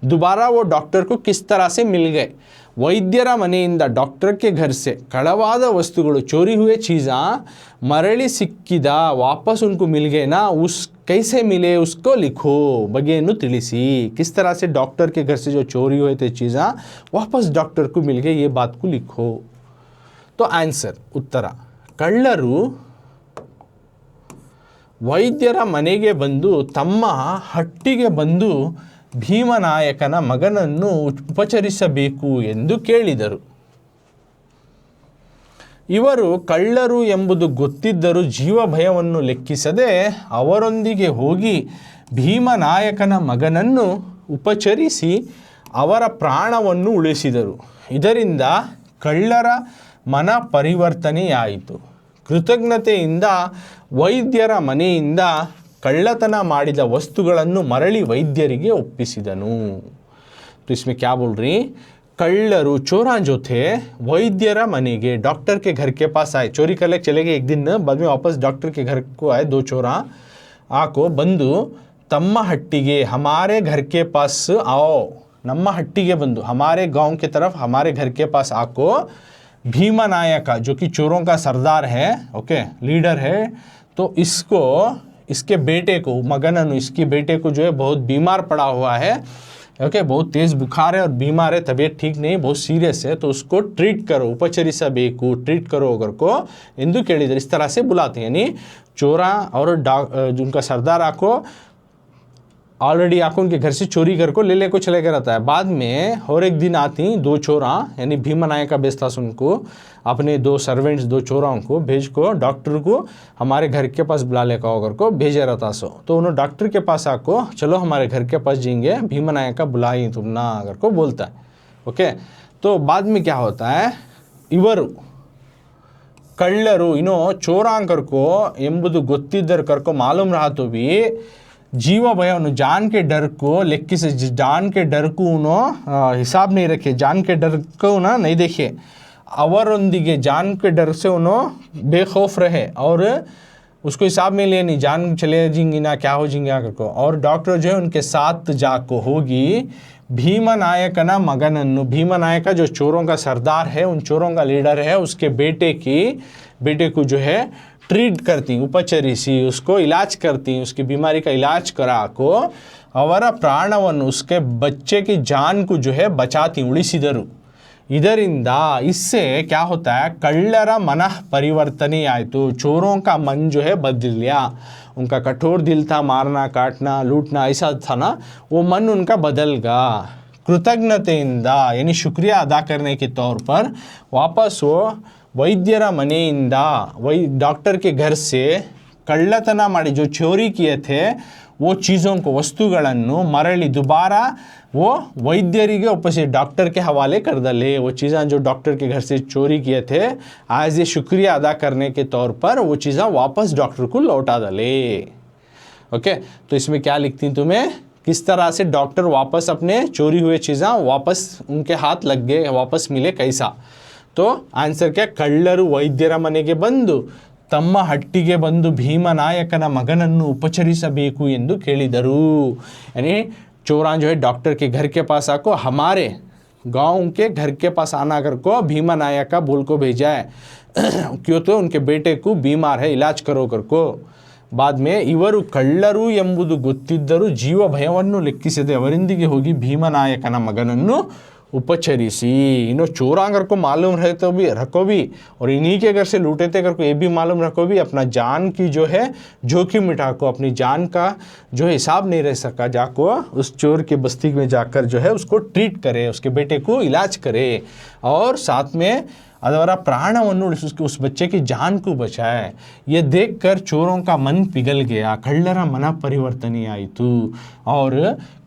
दोबारा वो डॉक्टर को किस तरह से मिल गए। वैद्यರ ಮನೆಯಿಂದ डॉक्टर के घर से कड़वाद वस्तुಗಳು चोरी हुए चीज़ां मरली सिक्किदा वापस उनको मिल गए ना, उस कैसे मिले उसको लिखो, बಗೆಯನ್ನು ತಿಳಿಸಿ। किस तरह से डॉक्टर के घर से जो चोरी हुए थे चीज़ां वापस डॉक्टर को मिल गए, ये बात को लिखो। तो आंसर उत्तर कಳ್ಳರು ವೈದ್ಯರ ಮನೆಗೆ ಬಂದು ತಮ್ಮ ಹಟ್ಟಿಗೆ ಬಂದು ಭೀಮನಾಯಕನ ಮಗನನ್ನು ಉಪಚರಿಸಬೇಕು ಎಂದು ಕೇಳಿದರು। ಇವರು ಕಳ್ಳರು ಎಂಬುದು ಗೊತ್ತಿದ್ದರೂ ಜೀವ ಭಯವನ್ನು ಲೆಕ್ಕಿಸದೆ ಅವರೊಂದಿಗೆ ಹೋಗಿ ಭೀಮನಾಯಕನ ಮಗನನ್ನು ಉಪಚರಿಸಿ ಅವರ ಪ್ರಾಣವನ್ನು ಉಳಿಸಿದರು। ಇದರಿಂದ ಕಳ್ಳರ ಮನ ಪರಿವರ್ತನೆಯಾಯಿತು। ಕೃತಜ್ಞತೆಯಿಂದ ವೈದ್ಯರ ಮನೆಯಿಂದ ಕಳ್ಳತನ ಮಾಡಿದ ವಸ್ತುಗಳನ್ನು ಮರಳಿ ವೈದ್ಯರಿಗೆ ಒಪ್ಪಿಸಿದನು। तो इसमें क्या बोल रही, कल्लरू चोरा जो थे वैद्यरा मनेगे डॉक्टर के घर के पास आए, चोरी करने चले गए एक दिन, बाद में वापस डॉक्टर के घर को आए, 2 चोरा आको बंदु तम्मा हट्टिगे हमारे घर के पास आओ, नम्मा हट्टिगे बंदु हमारे गांव की तरफ हमारे घर के पास आको भीमनायका जो कि चोरों का सरदार है, ओके लीडर है, तो इसको इसके बेटे को मगनन इसके बेटे को जो है बहुत बीमार पड़ा हुआ है, ओके बहुत तेज़ बुखार है और बीमार है, तबीयत ठीक नहीं बहुत सीरियस है, तो उसको ट्रीट करो, उपचरिसबेकु ट्रीट करो अगर को इंदु केಳಿದರು। इस तरह से बुलाते हैं, यानी चोरा और जिनका सरदार आको ऑलरेडी आको उनके घर से चोरी कर को ले को चले गया रहता है। बाद में और एक दिन आती दो चोरा यानी भीमा नायक का बेस्ता उनको अपने दो सर्वेंट्स दो चोराओं को भेज को डॉक्टर को हमारे घर के पास बुला लेकर होकर को भेजे रहता सो। तो उन्होंने डॉक्टर के पास आको चलो हमारे घर के पास जाएंगे भीमा नायक का बुलाई तुम ना अगर को बोलता है। ओके, तो बाद में क्या होता है, इवरू कಳ್ಳरू इनो चोरांकर को ಎಂಬುದು ಗೊತ್ತಿದ್ದರ ಕರ್ಕೊ मालूम रहा तो भी जीवा भय जान के डर को लेक्की से जान के डर को उन्होंने हिसाब नहीं रखे, जान के डर को ना नहीं देखे, अवरೊಂದಿಗೆ जान के डर से उन्होंने बेखौफ रहे और उसको हिसाब में ले नहीं, जान चले जाएंगी ना क्या हो जाएंगे आकर को। और डॉक्टर जो है उनके साथ जाको होगी भीमा नायकना मगनन्नु, भीमा नायक जो चोरों का सरदार है उन चोरों का लीडर है उसके बेटे को जो है ट्रीट करती उपचरिसी उसको इलाज करती उसकी बीमारी का इलाज करा को और प्राणವನ್ನು उसके बच्चे की जान को जो है बचाती उड़िसिದರು। ಇದರಿಂದ इससे क्या होता है, कಳ್ಳर मन परिवर्तन आयतु, चोरों का मन जो है बदल गया, उनका कठोर दिल था मारना काटना लूटना ऐसा था ना, वो मन उनका बदल गया। कृतज्ञतेಯಿಂದ यानी शुक्रिया अदा करने के तौर पर वापस वो वैद्यरा मनेಯಿಂದ डॉक्टर के घर से कಳ್ಳतನ ಮಾಡಿ जो चोरी किए थे वो चीज़ों को वस्तुಗಳನ್ನು मरली दोबारा वो वैद्यರಿಗೆ वापस डॉक्टर के हवाले कर डाले। वो चीज़ें जो डॉक्टर के घर से चोरी किए थे एज ए शुक्रिया अदा करने के तौर पर वो चीज़ें वापस डॉक्टर को लौटा डाले। ओके, तो इसमें क्या लिखती तुम्हें, किस तरह से डॉक्टर वापस अपने चोरी हुए चीज़ें वापस उनके हाथ लग गए वापस मिले कैसा। तो आंसर क्या, कಳ್ಳರು ವೈದ್ಯರ ಮನೆಗೆ ಬಂದು ತಮ್ಮ ಹಟ್ಟಿಗೆ ಬಂದು ಭೀಮನಾಯಕನ ಮಗನನ್ನು ಉಪಚರಿಸಬೇಕು ಎಂದು ಕೇಳಿದರು। यानी चोरा जो है डॉक्टर के घर के पास आको हमारे गांव के घर के पास आना कर को भीमा नायक का बोल को भेजा है क्यों तो उनके बेटे को बीमार है इलाज करो कर को। बाद में इವರು ಕಳ್ಳರು ಎಂಬುದು ಗೊತ್ತಿದ್ದರೂ ಜೀವ ಭಯವನ್ನು ಲೆಕ್ಕಿಸದೆ ಅವರೊಂದಿಗೆ ಹೋಗಿ ಭೀಮನಾಯಕನ ಮಗನನ್ನು उपचरिसी। इन्हों चोरांगर को मालूम रहे तो भी रखो भी और इन्हीं के घर से लूटे थे कर को ये भी मालूम रखो भी अपना जान की जो है जोखिम मिटा को अपनी जान का जो है हिसाब नहीं रह सका जाको उस चोर के बस्ती में जाकर जो है उसको ट्रीट करे उसके बेटे को इलाज करे और साथ में अदवरा प्राणವನ್ನು उस बच्चे की जान को बचाए। ये देखकर चोरों का मन पिघल गया, ಕಳ್ಳರ ಮನ ಪರಿವರ್ತನೆಯಾಯಿತು और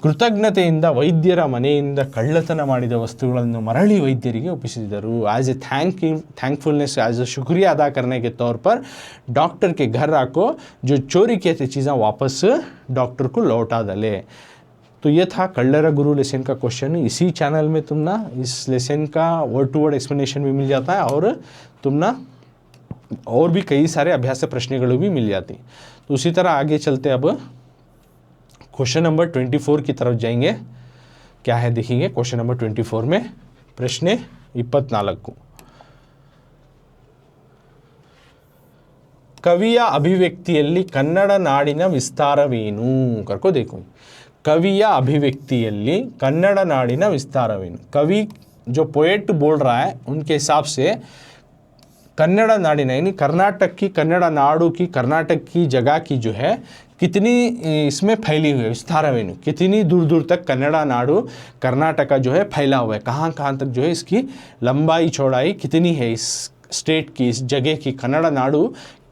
ಕೃತಜ್ಞತೆಯಿಂದ ವೈದ್ಯರ ಮನೆಯಿಂದ ಕಳ್ಳತನ ಮಾಡಿದ ವಸ್ತುಗಳನ್ನು ಮರಳಿ ವೈದ್ಯರಿಗೆ ಒಪ್ಪಿಸಿದರು। As a thankfulness as a शुक्रिया अदा करने के तौर पर डॉक्टर के घर आको जो चोरी किए थे चीज़ें वापस डॉक्टर को लौटा डाले। तो ये था कಳ್ಳರ गुरु लेसन का क्वेश्चन। इसी चैनल में तुम ना इस लेसन का वर्ड टू वर्ड एक्सप्लेनेशन भी मिल जाता है और तुम ना और भी कई सारे अभ्यास प्रश्नಗಳು भी मिल जाती। तो उसी तरह आगे चलते अब क्वेश्चन नंबर 24 की तरफ जाएंगे। क्या है देखेंगे क्वेश्चन नंबर 24 में प्रश्न 24 ಕವಿಯ ಅಭಿವ್ಯಕ್ತಿಯಲ್ಲಿ ಕನ್ನಡ ನಾಡಿನ ವಿಸ್ತಾರವೇನು ಕರ್ಕೋ देखो। कविಯ अभिव्यक्तिಯಲ್ಲಿ कन्नड़ नाडिन विस्तारवेनु, कवि जो पोएट बोल रहा है उनके हिसाब से कन्नड़ नाडिन यानी कर्नाटक की कन्नड़ नाडु की कर्नाटक की जगह की जो है कितनी इसमें फैली हुई है, विस्तारवेनु कितनी दूर दूर तक कन्नड़ नाडु कर्नाटक जो है फैला हुआ है, कहाँ कहाँ तक जो है इसकी लंबाई चौड़ाई कितनी है, इस स्टेट की इस जगह की कन्नड़ नाडु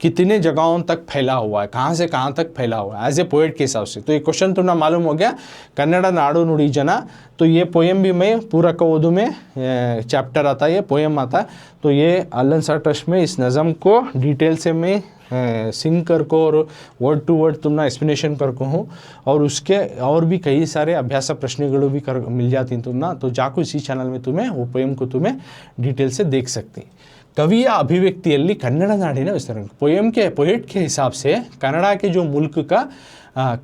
कितने जगहों तक फैला हुआ है, कहाँ से कहाँ तक फैला हुआ है एज ए पोएट के हिसाब से। तो ये क्वेश्चन तो ना मालूम हो गया कन्नड़ नाडु नुड़ी जना। तो ये पोएम भी मैं पूरा का उर्दू में चैप्टर आता है, ये पोएम आता है। तो ये अल्लन सर ट्रस्ट में इस नज़म को डिटेल से मैं सिंग कर को और वर्ड टू वर्ड तुम ना एक्सप्लेनेशन कर को हूँ और उसके और भी कई सारे अभ्यास प्रश्नಗಳು भी कर मिल जाती तुम ना। तो जाको इसी चैनल में तुम्हें वो पोएम को तुम्हें डिटेल से देख सकते। कविಯ अभिव्यक्तिಯಲ್ಲಿ कन्नड़ नाडिन विस्तार, पोएम के पोएट के हिसाब से कन्नड़ के जो मुल्क का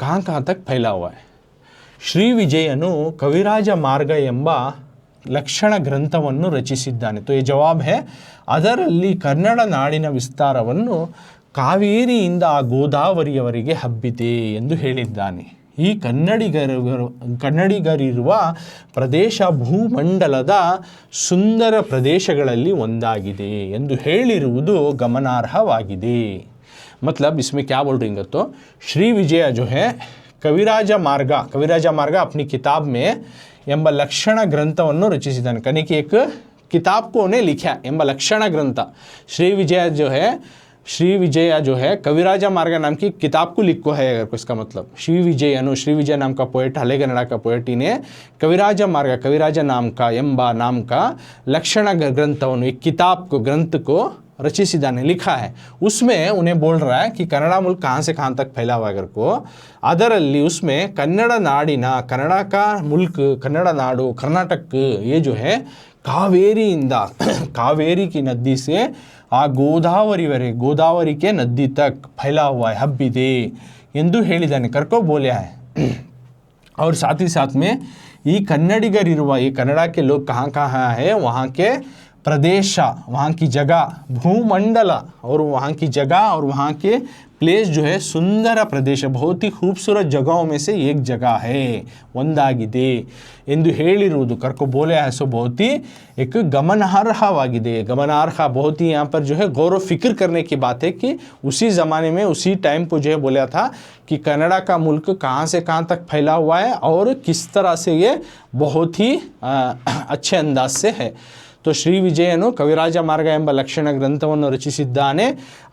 कहाँ कहाँ तक फैला हुआ है। ಶ್ರೀ ವಿಜಯನು ಕವಿರಾಜ ಮಾರ್ಗ ಎಂಬ ಲಕ್ಷಣ ಗ್ರಂಥವನ್ನು ರಚಿಸಿದ್ದಾನೆ। तो ये जवाब है ಅದರಲ್ಲಿ ಕನ್ನಡ ನಾಡಿನ ವಿಸ್ತಾರವನ್ನು ಕಾವೇರಿಯಿಂದ ಗೋದಾವರಿಯವರೆಗೆ ಹಬ್ಬಿದೆ ಎಂದು ಹೇಳಿದ್ದಾನೆ। ಈ ಕನ್ನಡಿಗರಿರುವ ಪ್ರದೇಶ ಭೂಮಂಡಲದ ಸುಂದರ ಪ್ರದೇಶಗಳಲ್ಲಿ ಒಂದಾಗಿದೆ ಎಂದು ಹೇಳಿರುವುದು ಗಮನಾರ್ಹವಾಗಿದೆ। मतलब इसमें क्या बोल रही तो श्री विजय जो है ಕವಿರಾಜ ಮಾರ್ಗ अपनी किताब में ಎಂಬ ಲಕ್ಷಣ ಗ್ರಂಥವನ್ನು ರಚಿಸಿದ್ದಾನೆ कने की एक किताब को उन्हें लिखा ಎಂಬ ಲಕ್ಷಣ ग्रंथ श्री विजय जो है कविराजा मार्ग नाम की किताब को लिखो है अगर इसका मतलब श्री विजय नाम का पोएट हलेगन्नड़ का पोएट ने कविराजा नाम का एंबा नाम का लक्षण ग्रंथ एक किताब को ग्रंथ को रचिसिदाने लिखा है। उसमें उन्हें बोल रहा है कि कन्नड़ा मुल्क कहाँ से कहाँ तक फैला हुआ अगर को ಅದರಲ್ಲಿ उसमें कन्नड़ नाडिना कन्नड़ का मुल्क कन्नड़ नाडु कर्नाटक ये जो है कावेरी की नदी से आ गोदावरी के नदी तक फैला हुआ है हब्बिदे ಎಂದು ಹೇಳಿದಾನೆ ಕರ್ಕೊ बोलिया है। और साथ ही साथ में ये कन्नडिगरिरुवा ये कन्नड़ा के लोग कहाँ कहाँ है वहाँ के प्रदेश वहाँ की जगह भूमंडल और वहाँ की जगह और वहाँ के प्लेस जो है सुंदर प्रदेश बहुत ही खूबसूरत जगहों में से एक जगह है ಒಂದಾಗಿದೆ ಎಂದು ಹೇಳಿರುವುದು ಕರ್ಕೊ बोले है। सो बहुत ही एक गमनार्हवाಗಿದೆ गमनार्ह बहुत ही यहाँ पर जो है गौर फिक्र करने की बात है कि उसी ज़माने में उसी टाइम को जो है बोला था कि कन्नड़ा का मुल्क कहाँ से कहाँ तक फैला हुआ है और किस तरह से ये बहुत ही अच्छे अंदाज से है। तो ಶ್ರೀ ವಿಜಯನು ಕವಿರಾಜ ಮಾರ್ಗ ಎಂಬ ಲಕ್ಷಣ ಗ್ರಂಥವನ್ನು ರಚಿಸಿದ್ದಾನೆ।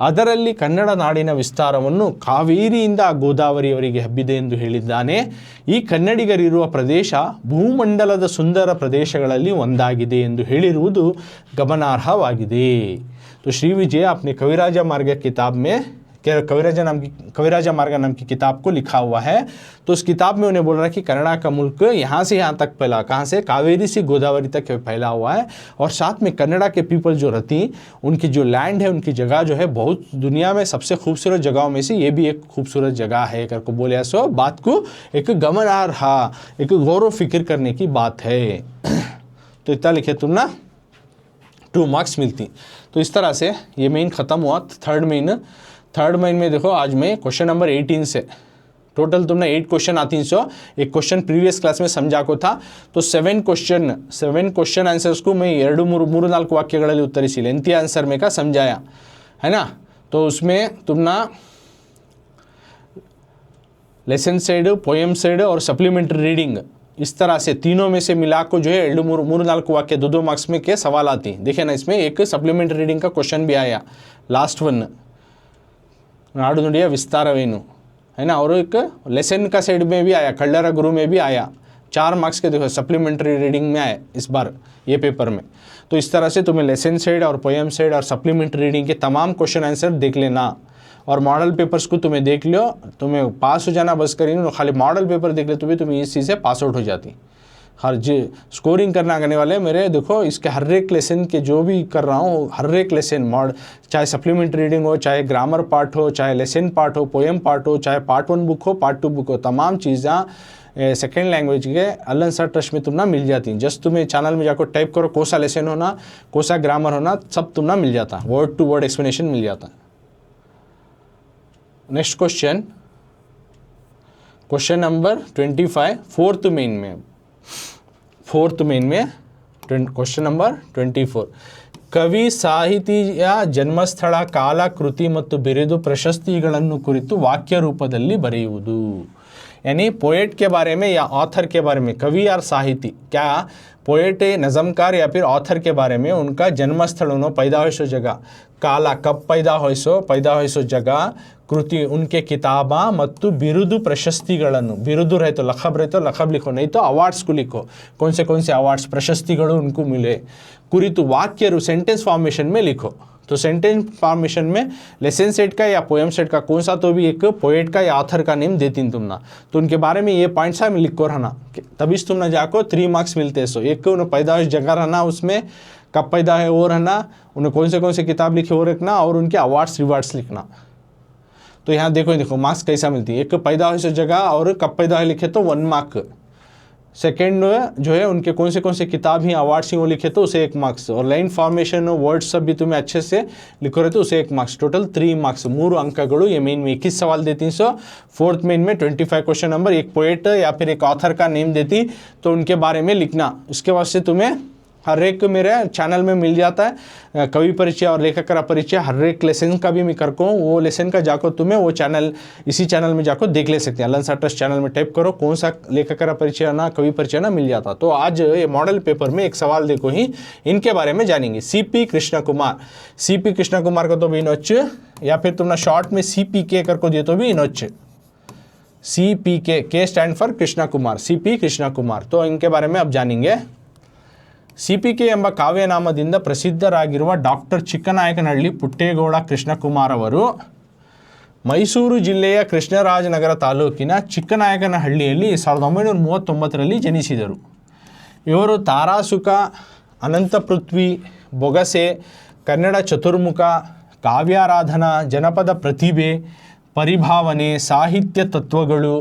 ಅದರಲ್ಲಿ ಕನ್ನಡ ನಾಡಿನ ವಿಸ್ತಾರವನ್ನು ಕಾವೇರಿಯಿಂದ ಗೋದಾವರಿಯವರೆಗೆ ಹಬ್ಬಿದೆ ಎಂದು ಹೇಳಿದ್ದಾನೆ। ಈ ಕನ್ನಡಿಗರಿರುವ ಪ್ರದೇಶ ಭೂಮಂಡಲದ ಸುಂದರ ಪ್ರದೇಶಗಳಲ್ಲಿ ಒಂದಾಗಿದೆ ಎಂದು ಹೇಳಿರುವುದು ಗಮನಾರ್ಹವಾಗಿದೆ। तो श्री विजय अपने कविराजा मार्ग किताब में कविराजा मार्ग नाम की किताब को लिखा हुआ है। तो उस किताब में उन्हें बोल रहा है कि कन्नड़ा का मुल्क यहाँ से यहाँ तक फैला, कहाँ से कावेरी से गोदावरी तक फैला हुआ है। और साथ में कन्नड़ा के पीपल जो रहती उनकी जो लैंड है उनकी जगह जो है बहुत दुनिया में सबसे खूबसूरत जगहों में से ये भी एक खूबसूरत जगह है करके बोले। सो बात को एक गमनार्ह एक गौर फिक्र करने की बात है। तो इतना लिखे तुम ना 2 मार्क्स मिलती। तो इस तरह से ये मेन ख़त्म हुआ थर्ड मेन में देखो आज में क्वेश्चन नंबर 18 से टोटल तुमने 8 क्वेश्चन आती सो एक क्वेश्चन प्रीवियस क्लास में समझा को था। तो 7 क्वेश्चन आंसर्स को मैं 2-3-4 वाक्यಗಳಲ್ಲಿ ಉತ್ತರಿಸಿ लेंथी आंसर में का समझाया है ना। तो उसमें तुमना लेसन साइड पोएम साइड और सप्लीमेंट्री रीडिंग इस तरह से तीनों में से मिला को जो है 2-3-4 वाक्य 2 मार्क्स में के सवाल आती। देखिए ना इसमें एक सप्लीमेंट्री रीडिंग का क्वेश्चन भी आया लास्ट वन नाडु नुडिಯ विस्तारवेनु है ना। और एक लेसन का साइड में भी आया कल्लर गुरु में भी आया 4 मार्क्स के देखो सप्लीमेंट्री रीडिंग में आए इस बार ये पेपर में। तो इस तरह से तुम्हें लेसन साइड और पोएम साइड और सप्लीमेंट्री रीडिंग के तमाम क्वेश्चन आंसर देख लेना और मॉडल पेपर्स को तुम्हें देख लो तुम्हें पास हो जाना बस करिए। खाली मॉडल पेपर देख ले तो भी तुम इस चीज़ से पास आउट हो जाती। हर स्कोरिंग करने वाले मेरे देखो इसके हर एक लेसन के जो भी कर रहा हूँ हर एक लेसन चाहे सप्लीमेंट्री रीडिंग हो चाहे ग्रामर पार्ट हो चाहे लेसन पार्ट हो पोएम पार्ट हो चाहे पार्ट 1 बुक हो पार्ट 2 बुक हो तमाम चीज़ें सेकेंड लैंग्वेज के अल्लन सर ट्रस्ट में तुम ना मिल जाती। जस्ट तुम्हें चैनल में जाकर टाइप करो कोसा लेसन होना कोसा ग्रामर होना सब तुम ना मिल जाता वर्ड टू वर्ड एक्सप्लेनेशन मिल जाता। Next question number 25 fourth main में क्वेश्चन नंबर 24 कवि ಸಾಹಿತಿಯ ಜನ್ಮಸ್ಥಳ ಕಾಲ ಕೃತಿ ಮತ್ತು ಬಿರುದು ಪ್ರಶಸ್ತಿಗಳನ್ನು ಕುರಿತು ವಾಕ್ಯ ರೂಪದಲ್ಲಿ ಬರೆಯುವುದು। यानी पोएट के बारे में या ऑथर के बारे में कवि और साहिती क्या पोएट नज़मकार या फिर ऑथर के बारे में उनका जन्मस्थल पैदा हुई जगह काल कब पैदा हुई जगह कृति उनके किताबा ಮತ್ತು ಬಿರುದು ಪ್ರಶಸ್ತಿಗಳನ್ನು बिरुदु रहे तो लखब लिखो नहीं तो अवार्ड्स को लिखो कौन से अवार्ड्स प्रशस्तिಗಳು उनको मिले कुरितु वाक्य सेंटेंस फॉर्मेशन में लिखो। तो सेंटेंस फॉर्मेशन में लेसन सेट का या पोएम सेट का कौन सा तो भी एक पोएट का या ऑथर का नेम देती तुम ना तो उनके बारे में ये पॉइंट्स में लिखो रहना तभी तुम ना जाको 3 मार्क्स मिलते हैं। सो एक उन्हें पैदाइश जगह रहना उसमें कब पैदा है वो रहना उन्हें कौन से किताब लिखे वो रखना और उनके अवार्ड्स रिवार्ड्स लिखना। तो यहाँ देखो मार्क्स कैसा मिलती है एक पैदा हुई जगह और कब पैदा है लिखे तो 1 मार्क सेकेंड जो है उनके कौन से किताब ही अवार्ड्स ही वो लिखे तो उसे 1 मार्क्स और लाइन फॉर्मेशन वर्ड्स सब भी तुम्हें अच्छे से लिखो रहे तो उसे 1 मार्क्स टोटल 3 मार्क्स 3 अंकಗಳು ये मेन में 21 सवाल देती। सो फोर्थ मेन में 25 क्वेश्चन नंबर एक पोएट या फिर एक ऑथर का नेम देती तो उनके बारे में लिखना। उसके बाद से तुम्हें हर एक मेरे चैनल में मिल जाता है, कवि परिचय और लेखक परिचय हर एक लेसन का भी मैं करको हूँ। वो लेसन का जाको तुम्हें वो चैनल, इसी चैनल में जाकर देख ले सकते हैं। अलन साटस चैनल में टाइप करो कौन सा लेखक परिचय ना कवि परिचय ना मिल जाता। तो आज ये मॉडल पेपर में एक सवाल देखो ही इनके बारे में जानेंगे। सीपी कृष्ण कुमार, सीपी कृष्ण कुमार को तो भी इनोच, या फिर तुमने शॉर्ट में CPK कर को दिए तो भी इनोच। CPK, के stand for Krishna Kumar, CP Krishna Kumar. तो इनके बारे में अब जानेंगे। CPK ಎಂಬ ಕಾವ್ಯನಾಮದಿಂದ ಪ್ರಸಿದ್ಧರಾಗಿರುವ ಡಾಕ್ಟರ್ ಚಿಕ್ಕನಾಯಕನಹಳ್ಳಿ ಪುಟ್ಟೇಗೌಡ ಕೃಷ್ಣಕುಮಾರ್ ಅವರು ಮೈಸೂರು ಜಿಲ್ಲೆಯ ಕೃಷ್ಣರಾಜನಗರ ತಾಲೂಕಿನ ಚಿಕ್ಕನಾಯಕನಹಳ್ಳಿಯಲ್ಲಿ 1939ರಲ್ಲಿ ಜನಿಸಿದರು. ಇವರು ತಾರಾಸುಕ, ಅನಂತಪೃಥ್ವಿ, ಬೊಗಸೆ, ಕನ್ನಡ ಚತುರ್ಮುಖ, ಕಾವ್ಯಾರಾಧನಾ, ಜನಪದ ಪ್ರತಿಭೆ, ಪರಿಭಾವನೆ, ಸಾಹಿತ್ಯ ತತ್ವಗಳು,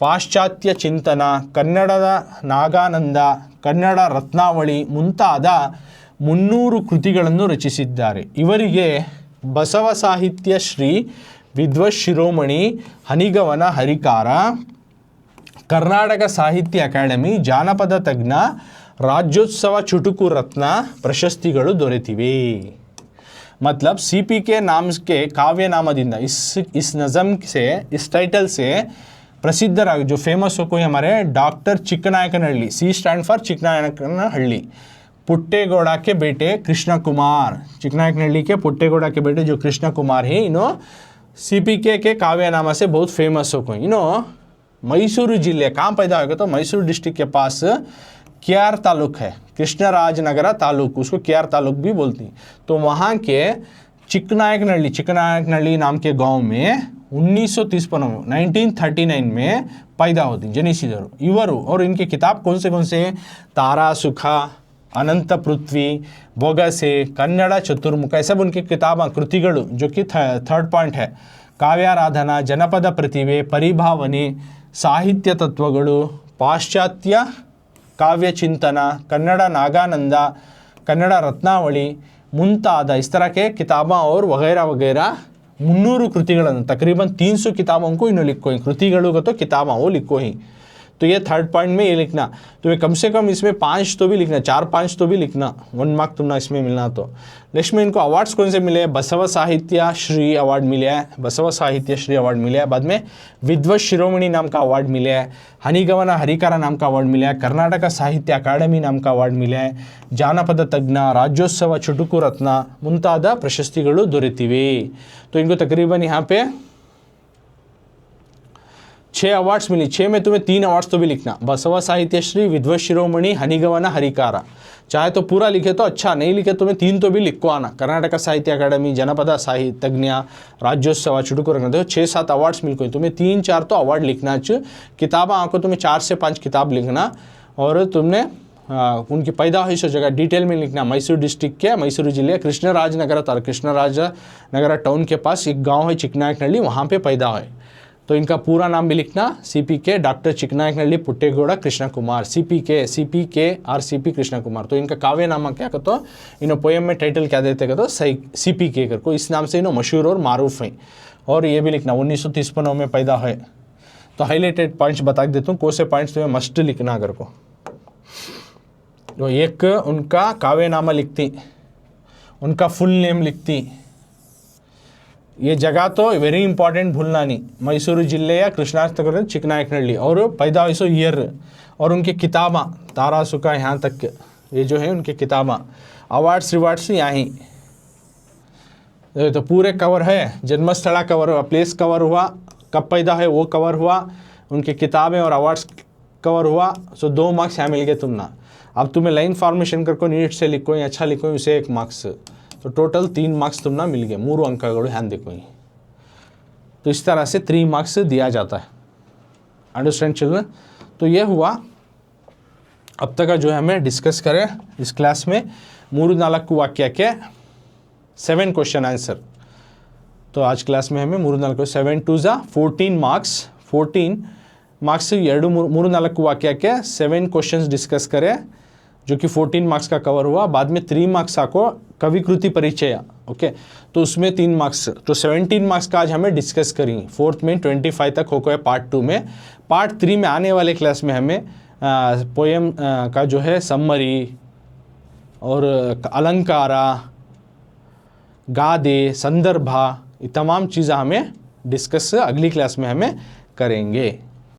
ಪಾಶ್ಚಾತ್ಯ ಚಿಂತನ, ಕನ್ನಡದ ನಾಗಾನಂದ, ಕನ್ನಡ ರತ್ನಾವಳಿ ಮುಂತಾದ 300 ಕೃತಿಗಳನ್ನು ರಚಿಸಿದ್ದಾರೆ. ಇವರಿಗೆ ಬಸವ ಸಾಹಿತ್ಯ ಶ್ರೀ, ವಿದ್ವತ್ ಶಿರೋಮಣಿ, ಹನಿಗವನ ಹರಿಕಾರ, ಕರ್ನಾಟಕ ಸಾಹಿತ್ಯ ಅಕಾಡೆಮಿ, ಜಾನಪದ ತಜ್ಞ, ರಾಜ್ಯೋತ್ಸವ ಚುಟುಕು ರತ್ನ ಪ್ರಶಸ್ತಿಗಳು ದೊರೆತಿವೆ. मतलब CPK नाम के काव्य नामदिंदा इस नज़म से, इस टाइटल से प्रसिद्ध जो फेमस हो कोई हमारे डॉक्टर चिक्कनायकनहಳ್ಳಿ, C स्टैंड फॉर चिक्कनायकनहಳ್ಳಿ, पुट्टेगौड़ा के बेटे कृष्ण कुमार, चिक्कनायकनहಳ್ಳಿ के पुट्टेगौड़ा के बेटे जो कृष्ण कुमार है, इन्हों CPK के काव्य नामा से बहुत फेमस हो कोई। इन्हों मैसूरू जिले कहाँ पैदा होगा तो मैसूर डिस्ट्रिक्ट के पास क्यार तालुक है, कृष्णराजनगर तालुक, उसको क्यार तालुक भी बोलती। तो वहाँ के चिक्कनायकनहಳ್ಳಿ नाम के गांव में 1939 में पैदा होती, जनिसिದರು इವರು। और इनके किताब कौन से तारासुख, अनंत पृथ्वी, बोगसे, कन्नड़ चतुर्मुख, ऐसा उनकी किताब कृतिಗಳು जो कि थर्ड पॉइंट है। काव्याराधना, जनपद प्रतिभे, परिभावने, साहित्य तत्वಗಳು, पाश्चात्य काव्य चिंतन, कन्नड़ नागानंद, कन्नड़ रत्नावली ಮುಂತಾದ इस तरह के किताबें और वगैरह वगैरह 300 कृतिಗಳನ್ನು, तकरीबन 300 किताबों को इन्होंने लिखो ही, कृतिಗಳು को तो किताबें वो लिखो ही। तो ये थर्ड पॉइंट में ये लिखना, तो ये कम से कम इसमें 5 तो भी लिखना, 4-5 तो भी लिखना, 1 मार्क तुमने इसमें मिलना। तो नेक्स्ट में इनको अवार्ड्स कौन से मिले? बसव साहित्य श्री अवार्ड मिले है, बसव साहित्य श्री अवार्ड मिले है। बाद में विद्वत शिरोमणि नाम का अवार्ड मिले है, हनिगवನ हरिकार नाम का अवार्ड मिला है, कर्नाटक साहित्य अकादमी नाम का अवार्ड मिला है, ಜಾನಪದ ತಜ್ಞ, राज्योत्सव चुटुಕು रत्न ಮುಂತಾದ ಪ್ರಶಸ್ತಿಗಳು ದೊರೆತಿವೆ। तो इनको तकरीबन यहाँ पे 6 अवार्ड्स मिली। 6 में तुम्हें 3 अवार्ड्स तो भी लिखना, बसव साहित्य श्री, विद्वत शिरोमणि, हनिगवನ हरिकार। चाहे तो पूरा लिखे तो अच्छा, नहीं लिखे तुम्हें 3 तो भी लिखो आना। कर्नाटक साहित्य अकादमी, जनपद साहित्य तज्ञ, राज्योत्सव चुटुಕು रखना। तो 6-7 अवार्ड्स मिल गए तुम्हें, 3-4 तो अवार्ड लिखना। किताबें आपको तुम्हें 4 से 5 किताब लिखना, और तुमने उनकी पैदाइश जगह डिटेल में लिखना। मैसूर डिस्ट्रिक्ट के, मैसूरू जिले कृष्णराजनगर टाउन के पास एक गांव है चिक्कनायकनहಳ್ಳಿ, वहाँ पे पैदा है। तो इनका पूरा नाम भी लिखना, CPK doctor Chikkanayakanahalli Puttegowda Krishna Kumar, CPK और CP कृष्ण कुमार। तो इनका काव्य नामा क्या कहते हो, इन्हों पोएम में टाइटल क्या देते कहते हो, CPK कर को, इस नाम से इन्हों मशहूर और मारूफ हैं। और ये भी लिखना 1953 में पैदा है। तो हाईलाइटेड पॉइंट्स बता देता हूँ, कौन से पॉइंट्स तुम्हें मस्ट लिखना अगर को। तो एक उनका काव्य नामा लिखती, उनका फुल नेम लिखती, ये जगह तो वेरी इंपॉर्टेंट भूलना नहीं, मैसूरू जिले या कृष्णराजनगर चिक्कनायकनहಳ್ಳಿ, और पैदाइश ईयर, और उनकी किताबें तारासुख यहाँ तक ये जो है उनकी किताबें, अवार्ड्स रिवार्ड्स यहाँ ही। तो पूरे कवर है, जन्मस्थल कवर हुआ, प्लेस कवर हुआ, कब पैदा है वो कवर हुआ, उनकी किताबें और अवार्ड्स कवर हुआ। सो 2 मार्क्स यहाँ मिल गए तुमना। अब तुम्हें लाइन फॉर्मेशन करको, नीट से लिखो या अच्छा लिखो, उसे 1 मार्क्स। तो टोटल 3 मार्क्स तुमना मिल गए, 3 अंकಗಳು ध्यान देखो। तो इस तरह से 3 मार्क्स दिया जाता है। Understand children? तो ये हुआ अब तक का जो है हमें डिस्कस करें इस क्लास में 3-4 वाक्य के 7 क्वेश्चन आंसर। तो आज क्लास में हमें 3-4 7 2 14 मार्क्स, 14 मार्क्स 3-4 वाक्य के 7 क्वेश्चन डिस्कस करें, जो कि 14 मार्क्स का कवर हुआ। बाद में 3 मार्क्स आपको कविकृति परिचय, ओके, तो उसमें 3 मार्क्स, तो 17 मार्क्स का आज हमें डिस्कस करेंगे। 4th में 25 तक हो गए पार्ट 2 में। पार्ट 3 में आने वाले क्लास में हमें पोएम का जो है समरी, और अलंकारा, गादे, संदर्भा, ये तमाम चीज़ें हमें डिस्कस अगली क्लास में हमें करेंगे।